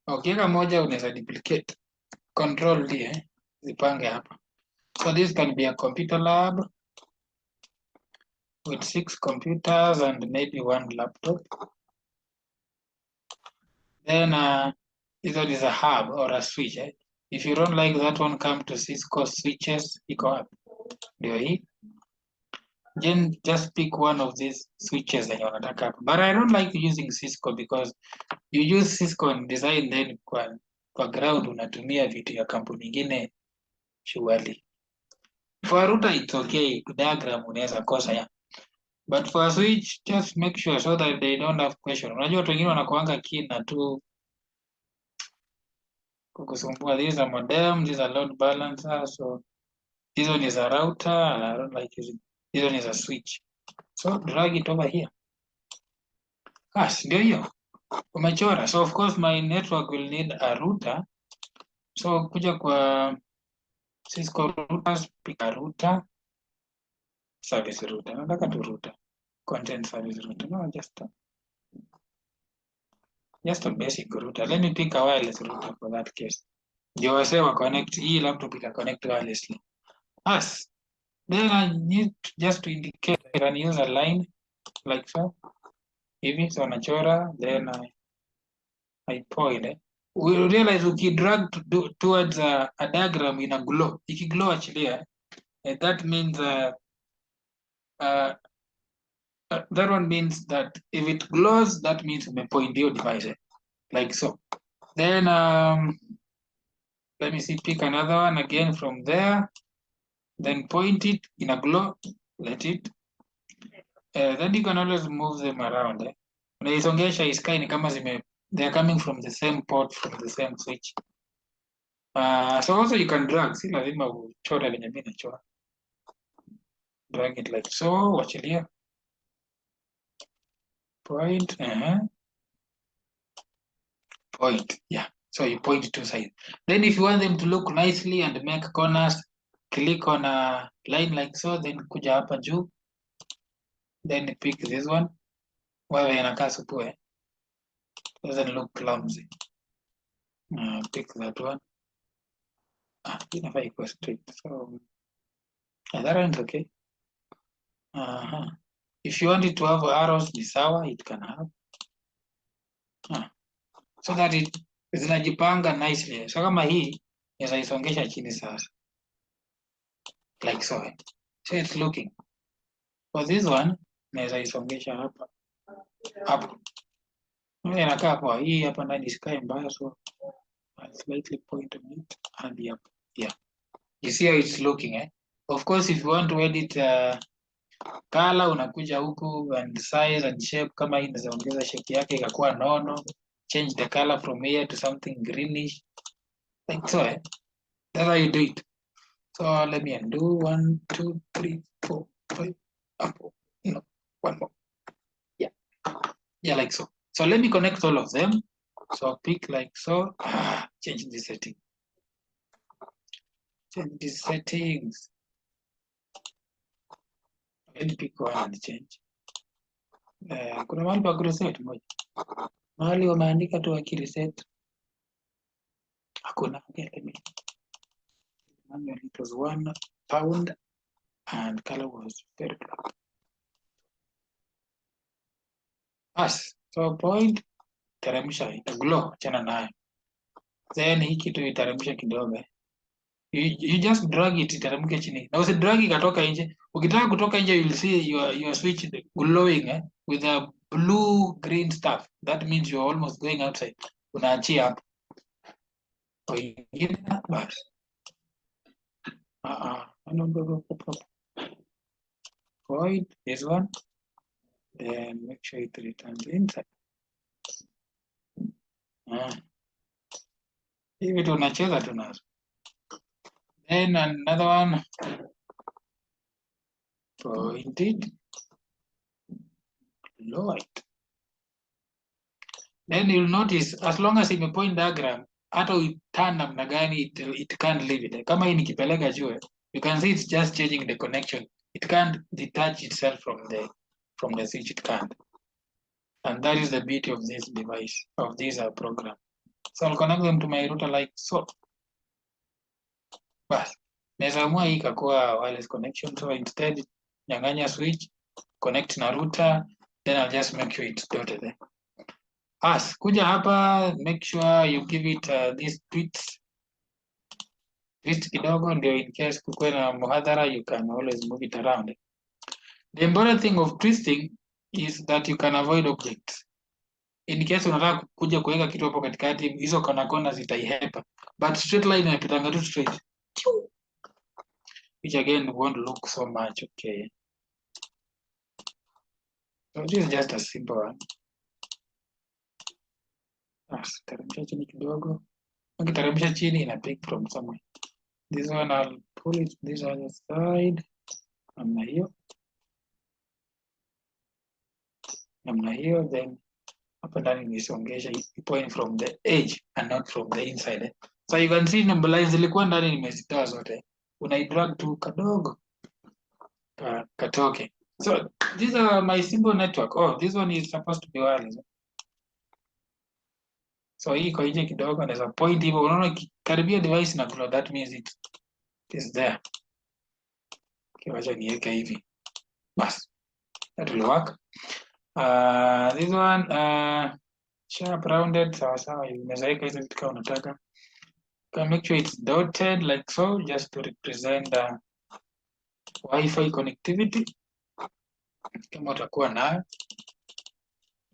Ukiweka moja unaweza duplicate. Control D, zipange hapa. So this can be a computer lab with 6 computers and maybe 1 laptop. Then that is a hub or a switch. If you don't like that one, come to Cisco switches. Iko wapi? Ndio hii. Then just pick one of these switches that you wanataka. But I don't like using Cisco because you use Cisco and design, then kwa ground unatumia vitu ya kampuni nyingine surely. For a router it's okay, diagram unaweza kosa ya. But for a switch, just make sure so that they don't have question. Unajua watu wengine wanakuanga kina tu kukusumbua. These are modem, these are load balancer, so this one is a router, and I don't like using. This one is a switch. So drag it over here. Ndio hiyo. Umechora. So of course my network will need a router. So kuja kwa Cisco routers, pick a router. Service router. Nataka tu router. Content service router. No, just a basic router. Let me pick a wireless router for that case. Ndio wase wa connect hii laptop ita connect wirelessly. Then I need just to indicate I can use a line like so. Hivi so nachora, then I point. We realize ukidrag towards a diagram in a glow. Ikiglow achilia, that means that one means that if it glows, that means umepoint your device like so. Then let me see, pick another one again from there. Then point it in a glow, let it. Then you can always move them around. Unaisongesha iskai ni kama they are coming from the same port, from the same switch. So also you can drag, si lazima uchore lenye mimi nachora. Drag it like so, wachilia. Point, point, yeah. So you point to side. Then if you want them to look nicely and make corners, click on a line like so, then kuja hapa juu. Then pick this one. Wewe inakaa supu, doesn't look clumsy. Pick that one. Inafaa ikuwe straight. So that one's okay. If you want it to have arrows, ni sawa, it can have. So that it zinajipanga nicely. So kama hii, inaweza isongesha chini sasa. Like so. So it's looking. For this one, naweza isongesha hapa. Hapo. Inakaa poa. Hii hapa ndani isikae mbaya, so I'll slightly point on it and yeah. You see how it's looking, Of course, if you want to edit color, unakuja huku and size and shape. Kama hii inaweza ongeza shape yake ikakuwa nono. Change the color from here to something greenish. Like so, That's how you do it. So let me undo 1, 2, 3, 4, 5. No. one more. Yeah, yeah, like so. So let me connect all of them. So I'll pick like so. Change the setting. Change the settings. Let me pick one and change. Kuna mahali pa kureset moja. Mahali wameandika tu akireset. Hakuna. Okay, let me. Manual, it was £1 and color was very black. So point teremsha glow chana nayo. Then hii kitu iteremsha kidogo. You just drag it iteremke chini. Na usidrag ikatoka nje. Ukitaka kutoka nje, you'll see your switch glowing with a blue green stuff. That means you're almost going outside. Unaachia hapo. Bas. Void this one. Then make sure it returns inside. Hivi tunacheza tunazo. Then another one. Pointed. Lower it. Then you'll notice as long as in a point diagram, hata we turn namna gani it can't leave it. Kama hii nikipeleka juu, you can see it's just changing the connection. It can't detach itself from the switch. It can't. And that is the beauty of this device, of this program. So I'll connect them to my router like so. Bas, naweza amua hii ikakuwa wireless connection. So instead, nyang'anya switch, connect na router, then I'll just make sure it's dotted. Kuja hapa, make sure you give it this twist kidogo, ndio in case kukwe na muhadhara, you can always move it around. The important thing of twisting is that you can avoid objects. In case unataka kuja kuweka kitu hapo katikati, hizo kona zitaihepa. But straight line inapitanga tu straight. Which again won't look so much okay. So this is just a simple one. Teremsha chini kidogo. Ukiteremsha chini ina pick from somewhere. This one I'll pull it this other side. Namna hiyo, then hapa ndani nisongesha point from the edge and not from the inside. So you can see number lines zilikuwa ndani nimezitoa zote. Unaidrag tu kadogo katoke. So these are my simple network. Oh, this one is supposed to be wireless. So hii iko nje kidogo, naweza point hivyo. Unaona karibia device na glow, that means it is there. Kiwacha niweke hivi. Bas. That will work. This one sharp rounded, sawa, unaweza weka hizo vitu kama unataka. Can make sure it's dotted like so, just to represent the Wi-Fi connectivity. Kama utakuwa nayo,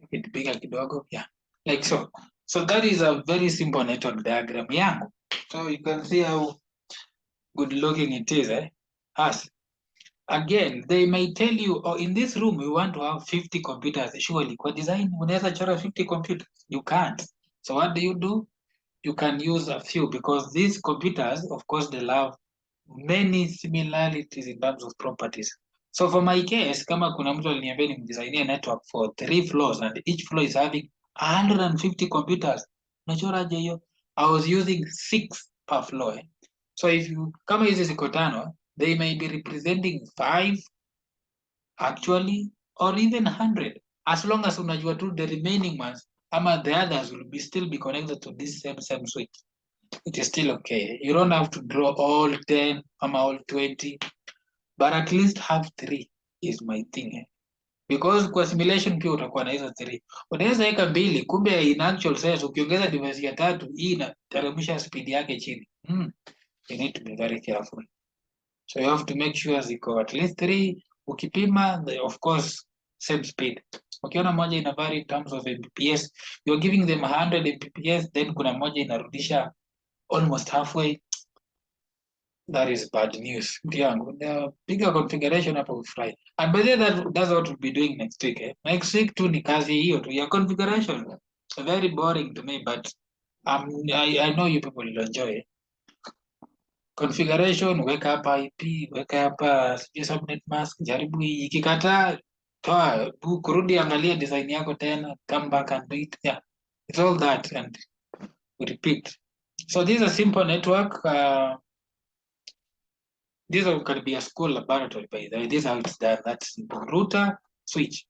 make it bigger kidogo, yeah, like so. So that is a very simple network diagram yangu. So you can see how good looking it is, Again, they may tell you, oh, in this room we want to have 50 computers. Surely, kwa design, unaweza chora 50 computers. You can't. So what do? You can use a few, because these computers, of course, they have many similarities in terms of properties. So for my case, kama kuna mtu aliniambia nimdesignie network for 3 floors and each floor is having 150 computers, unachoraje hiyo? I was using 6 per floor. So if you, kama hizi ziko 5, they may be representing 5 actually, or even 100, as long as unajua tu the remaining ones, ama the others will still be connected to this same switch. It is still okay. You don't have to draw all 10 ama all 20, but at least have 3 is my thing. Because kwa simulation pia utakuwa na hizo 3. Unaweza weka 2, kumbe in actual sense ukiongeza device ya 3 hii inateremsha speed yake chini. You need to be very careful. So you have to make sure ziko at least 3. Ukipima, of course, same speed. Ukiona moja ina vary in terms of Mbps, you're giving them 100 Mbps, then kuna moja inarudisha almost halfway. That is bad news. The bigger configuration hapo fry. And by the way, that's what we'll be doing next week. Next week tu ni kazi hiyo tu ya configuration. Very boring to me, but I know you people will enjoy it. Configuration, weka hapa IP, weka hapa subnet mask, jaribu ikikataa, toa kurudi, angalia design yako tena, come back and do it. Yeah, it's all that and we repeat. So this is a simple network. This can be a school laboratory, by the way. This is how it's done. That's simple. Router, switch.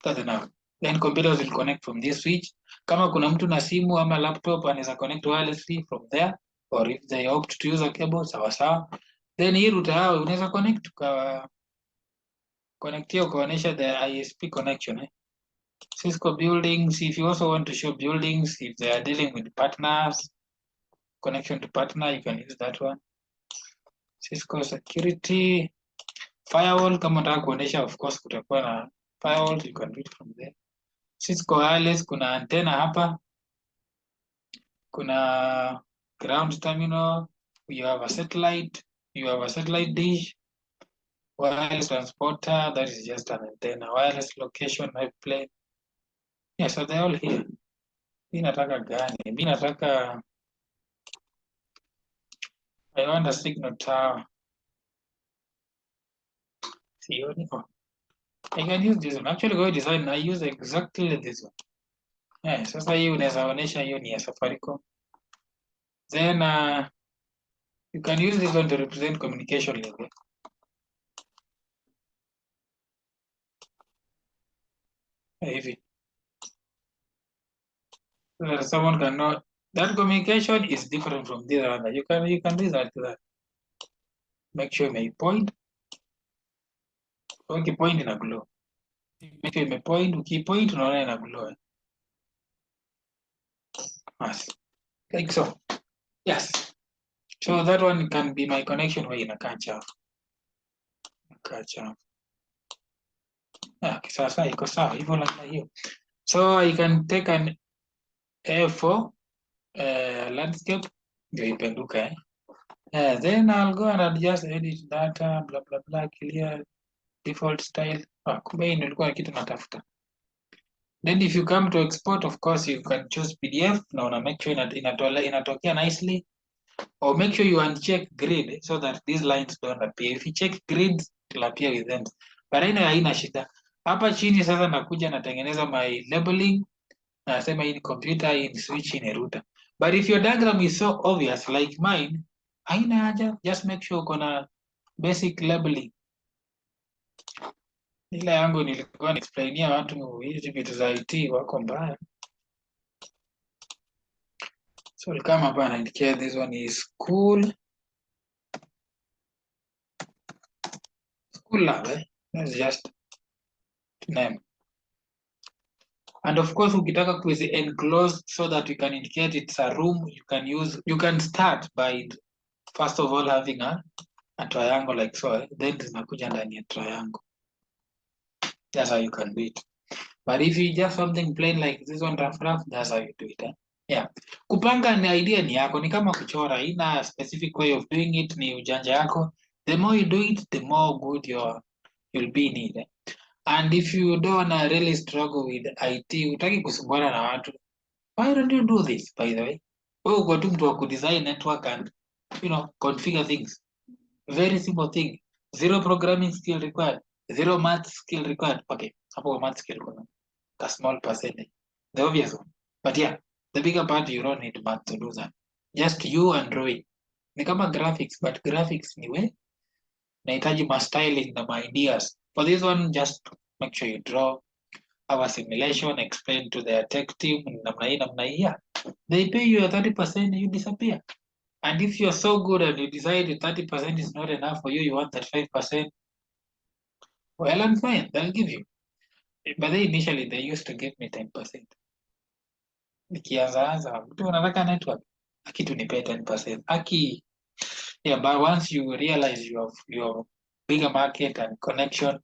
That's enough. Then computers will connect from this switch. Kama kuna mtu na simu ama laptop anaweza connect wirelessly from there, or if they opt to use a cable, sawa sawa. Then hii router yao unaweza connect kwa connect hiyo kuonesha the ISP connection. Cisco buildings, if you also want to show buildings, if they are dealing with partners, connection to partner, you can use that one. Cisco security, firewall, kama unataka kuonesha, of course kutakuwa na firewall, you can do it from there. Cisco wireless, kuna antenna hapa, kuna ground terminal, you have a satellite, dish, wireless transporter, that is just an antenna, wireless location, my plane. Yeah, so they're all here. Mi nataka gani? Mi nataka, I want a signal tower. Sioni. Oh, I can use this one. Actually, go design, I use exactly this one. Yeah, sasa hii unaweza onyesha hiyo ni ya Safaricom. Then you can use this one to represent communication link. Hivi. So that someone can know that communication is different from this one. You can do that to that. Make sure you point. Ukipoint ina glow. Make sure you point, ukipoint unaona ina glow. Yes. Like so. Yes. So that one can be my connection where inakaa chafu. Sasa iko sawa hivyo namna hiyo. So I can take an A4 landscape ndio ipenduka then I'll go and adjust edit data blah blah blah clear default style. Kumbe hii nilikuwa kitu natafuta. Then if you come to export, of course you can choose PDF na una make sure inatokea nicely, or make sure you uncheck grid so that these lines don't appear. If you check grids it will appear with them, but haina shida. Hapa chini sasa nakuja natengeneza my labeling, nasema hii ni computer, hii ni switch, hii ni router. But if your diagram is so obvious like mine, haina haja, just make sure uko na basic labeling. Ila yangu nilikuwa explainia watu hizi vitu za IT wako mbaya. So kama hapa naandikia this one is school lab, that's just name. And of course ukitaka kuzi enclose so that we can indicate it's a room, you can start by first of all having a triangle like so, then zinakuja ndani ya triangle. That's how you can do it. But if you just something plain like this one rough, that's how you do it. Yeah. Kupanga ni idea ni yako, ni kama kuchora, ina specific way of doing it, ni ujanja yako. The more you do it, the more good you'll be in it. And if you don't wanna really struggle with IT, utaki kusumbuana na watu, why don't you do this, by the way? Wewe uko tu mtu wa kudesign network and configure things. Very simple thing. Zero programming skill required. Zero math skill required. Okay, hapo math skill kuna a small percentage. The obvious one. But yeah, the bigger part you don't need math to do that. Just you and drawing. Ni kama graphics, but graphics ni we nahitaji ma styling na ma ideas. For this one, just make sure you draw, have a simulation, explain to their tech team, namna hii, yeah. They pay you a 30%, you disappear. And if you're so good and you decide 30% is not enough for you, you want that 5%, well and fine, they'll give you. But they initially, they used to give me 10%. Nikianza, mtu unataka network, aki tunipee 10%. Yeah, but once you realize you have your bigger market and connection,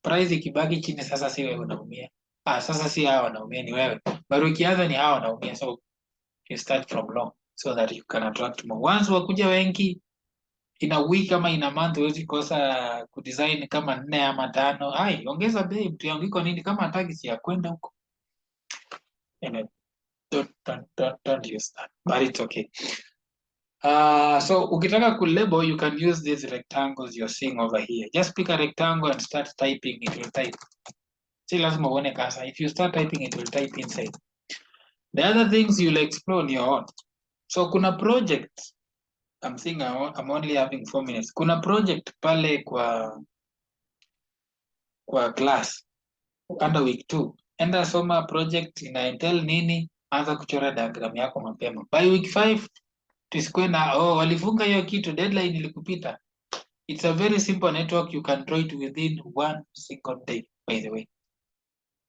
price ikibaki chini sasa si wewe unaumia. Sasa si hawa wanaumia ni wewe. But ukianza ni hawa wanaumia, so you start from low so that you can attract more. Once wakuja wengi, in a week ama in a month huwezi kosa kudesign kama 4 ama 5. Ongeza bei, mtu yangu iko nini kama hataki si ya kwenda huko. Don't use that. But it's okay. So ukitaka label, you can use these rectangles you're seeing over here. Just pick a rectangle and start typing, it will type. Si lazima uone kasa. If you start typing, it will type inside. The other things you'll explore on your own. So kuna project, I'm saying I'm only having 4 minutes. Kuna project pale kwa class under week 2. Enda soma project ina entail nini, anza kuchora diagram yako mapema. By week 5 tusikwe na walifunga hiyo kitu, deadline ilikupita. It's a very simple network, you can draw it within 1 single day, by the way.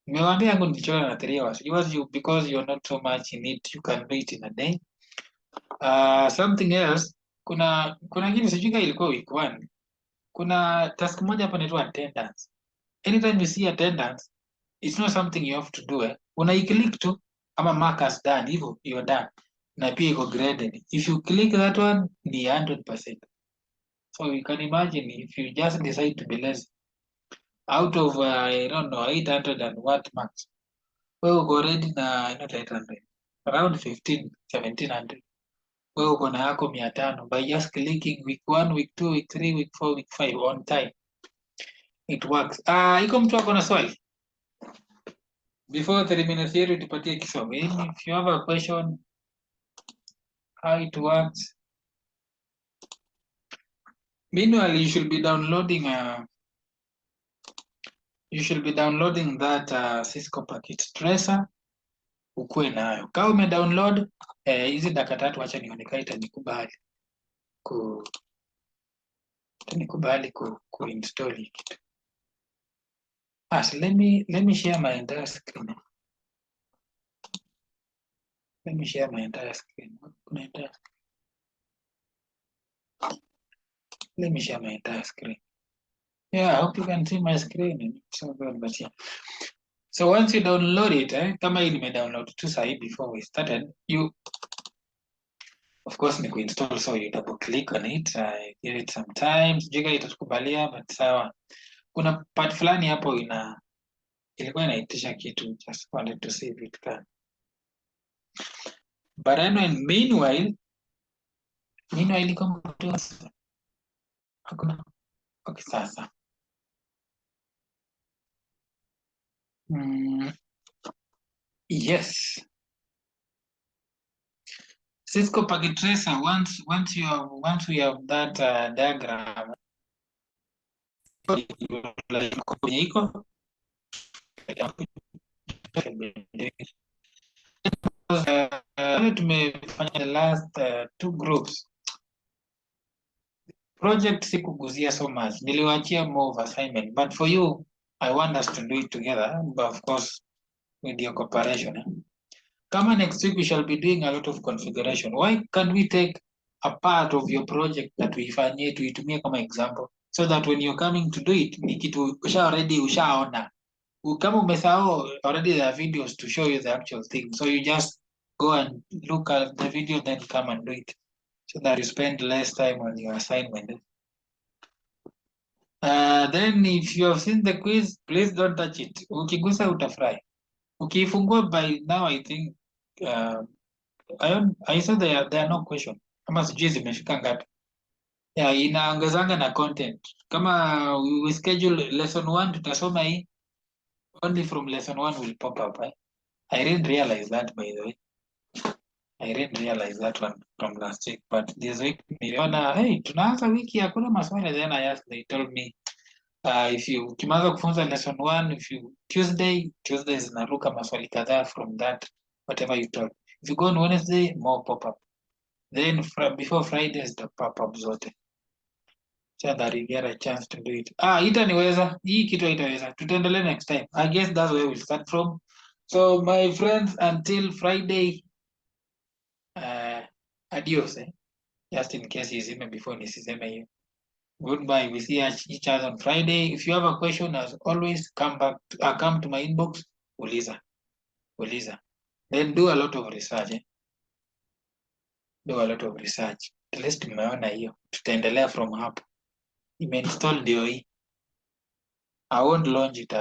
Nimewambia yangu nilichora na 3 hours. Because you're not so much in it, you can do it in a day. Something else, kuna kitu sijui ilikuwa week 1. Kuna task moja hapa inaitwa attendance. Anytime you see attendance, it's not something you have to do. Unaiclick tu ama mark as done, hivyo you're done. Na pia iko graded. If you click that one, ni 100%. So you can imagine if you just decide to be lazy, out of I don't know 800 and what marks, wewe uko ready na not 800, around 15 1700, wewe uko na yako 500 by just clicking week 1, week 2, week 3, week 4, week 5 on time. It works. Iko mtu ako na swali before 3 minutes here tupatie kisomo. If you have a question how it works, meanwhile you should be downloading that Cisco packet tracer, ukue nayo. Kama umedownload hizi dakika 3, acha nionekane itanikubali ku install it. So let me share my entire screen. Let me share my entire screen. Let me share my entire screen. Yeah, I hope you can see my screen. It's so good, but yeah. So once you download it, kama hii nimedownload tu sahi before we started, you of course ni kuinstall, so you double click on it, give it some time. Sijui itatukubalia, but sawa. Kuna part fulani hapo ilikuwa inaitisha kitu, just wanted to see if it can. But anyway, meanwhile iko mtu hakuna. Okay, sasa. Yes. Cisco packet tracer, once we have that diagram, tumefanya the last 2 groups project, sikuguzia so much, niliwaachia more of assignment, but for you I want us to do it together, but of course with your cooperation. Kama next week we shall be doing a lot of configuration, why can't we take a part of your project that tuifanyie tuitumie kama example, so that when you're coming to do it ni kitu ushaona. Kama umesahau, already there are videos to show you the actual thing, so you just go and look at the video, then come and do it, so that you spend less time on your assignment. Then if you have seen the quiz, please don't touch it. Ukigusa utafurahi. Ukifungua by now, I think I saw there are no question. Kama sijui zimefika ngapi. Yeah, inaongezanga na content. Kama we schedule lesson 1 tutasoma hii, only from lesson 1 will pop up. I didn't realize that, by the way. I didn't realize that one from last week, but this week niliona, hey, tunaanza wiki hakuna maswali. Then I asked, they told me if you ukimaliza kufunza lesson 1, if you Tuesday zinaruka maswali kadhaa from that whatever you told. If you go on Wednesday, more pop up. Then before Fridays the pop up zote, so that you get a chance to do it. Itaniweza hii kitu, itaweza, tutaendelea next time. I guess that's where we start from. So my friends, until Friday, adios. Just in case isime before nisiseme hiyo. Goodbye. We see each other on Friday. If you have a question, as always, come to my inbox. Uliza. Then do a lot of research. Do a lot of research. At least tumeona hiyo. Tutaendelea from hapo. Imeinstall ndio hii. I won't launch it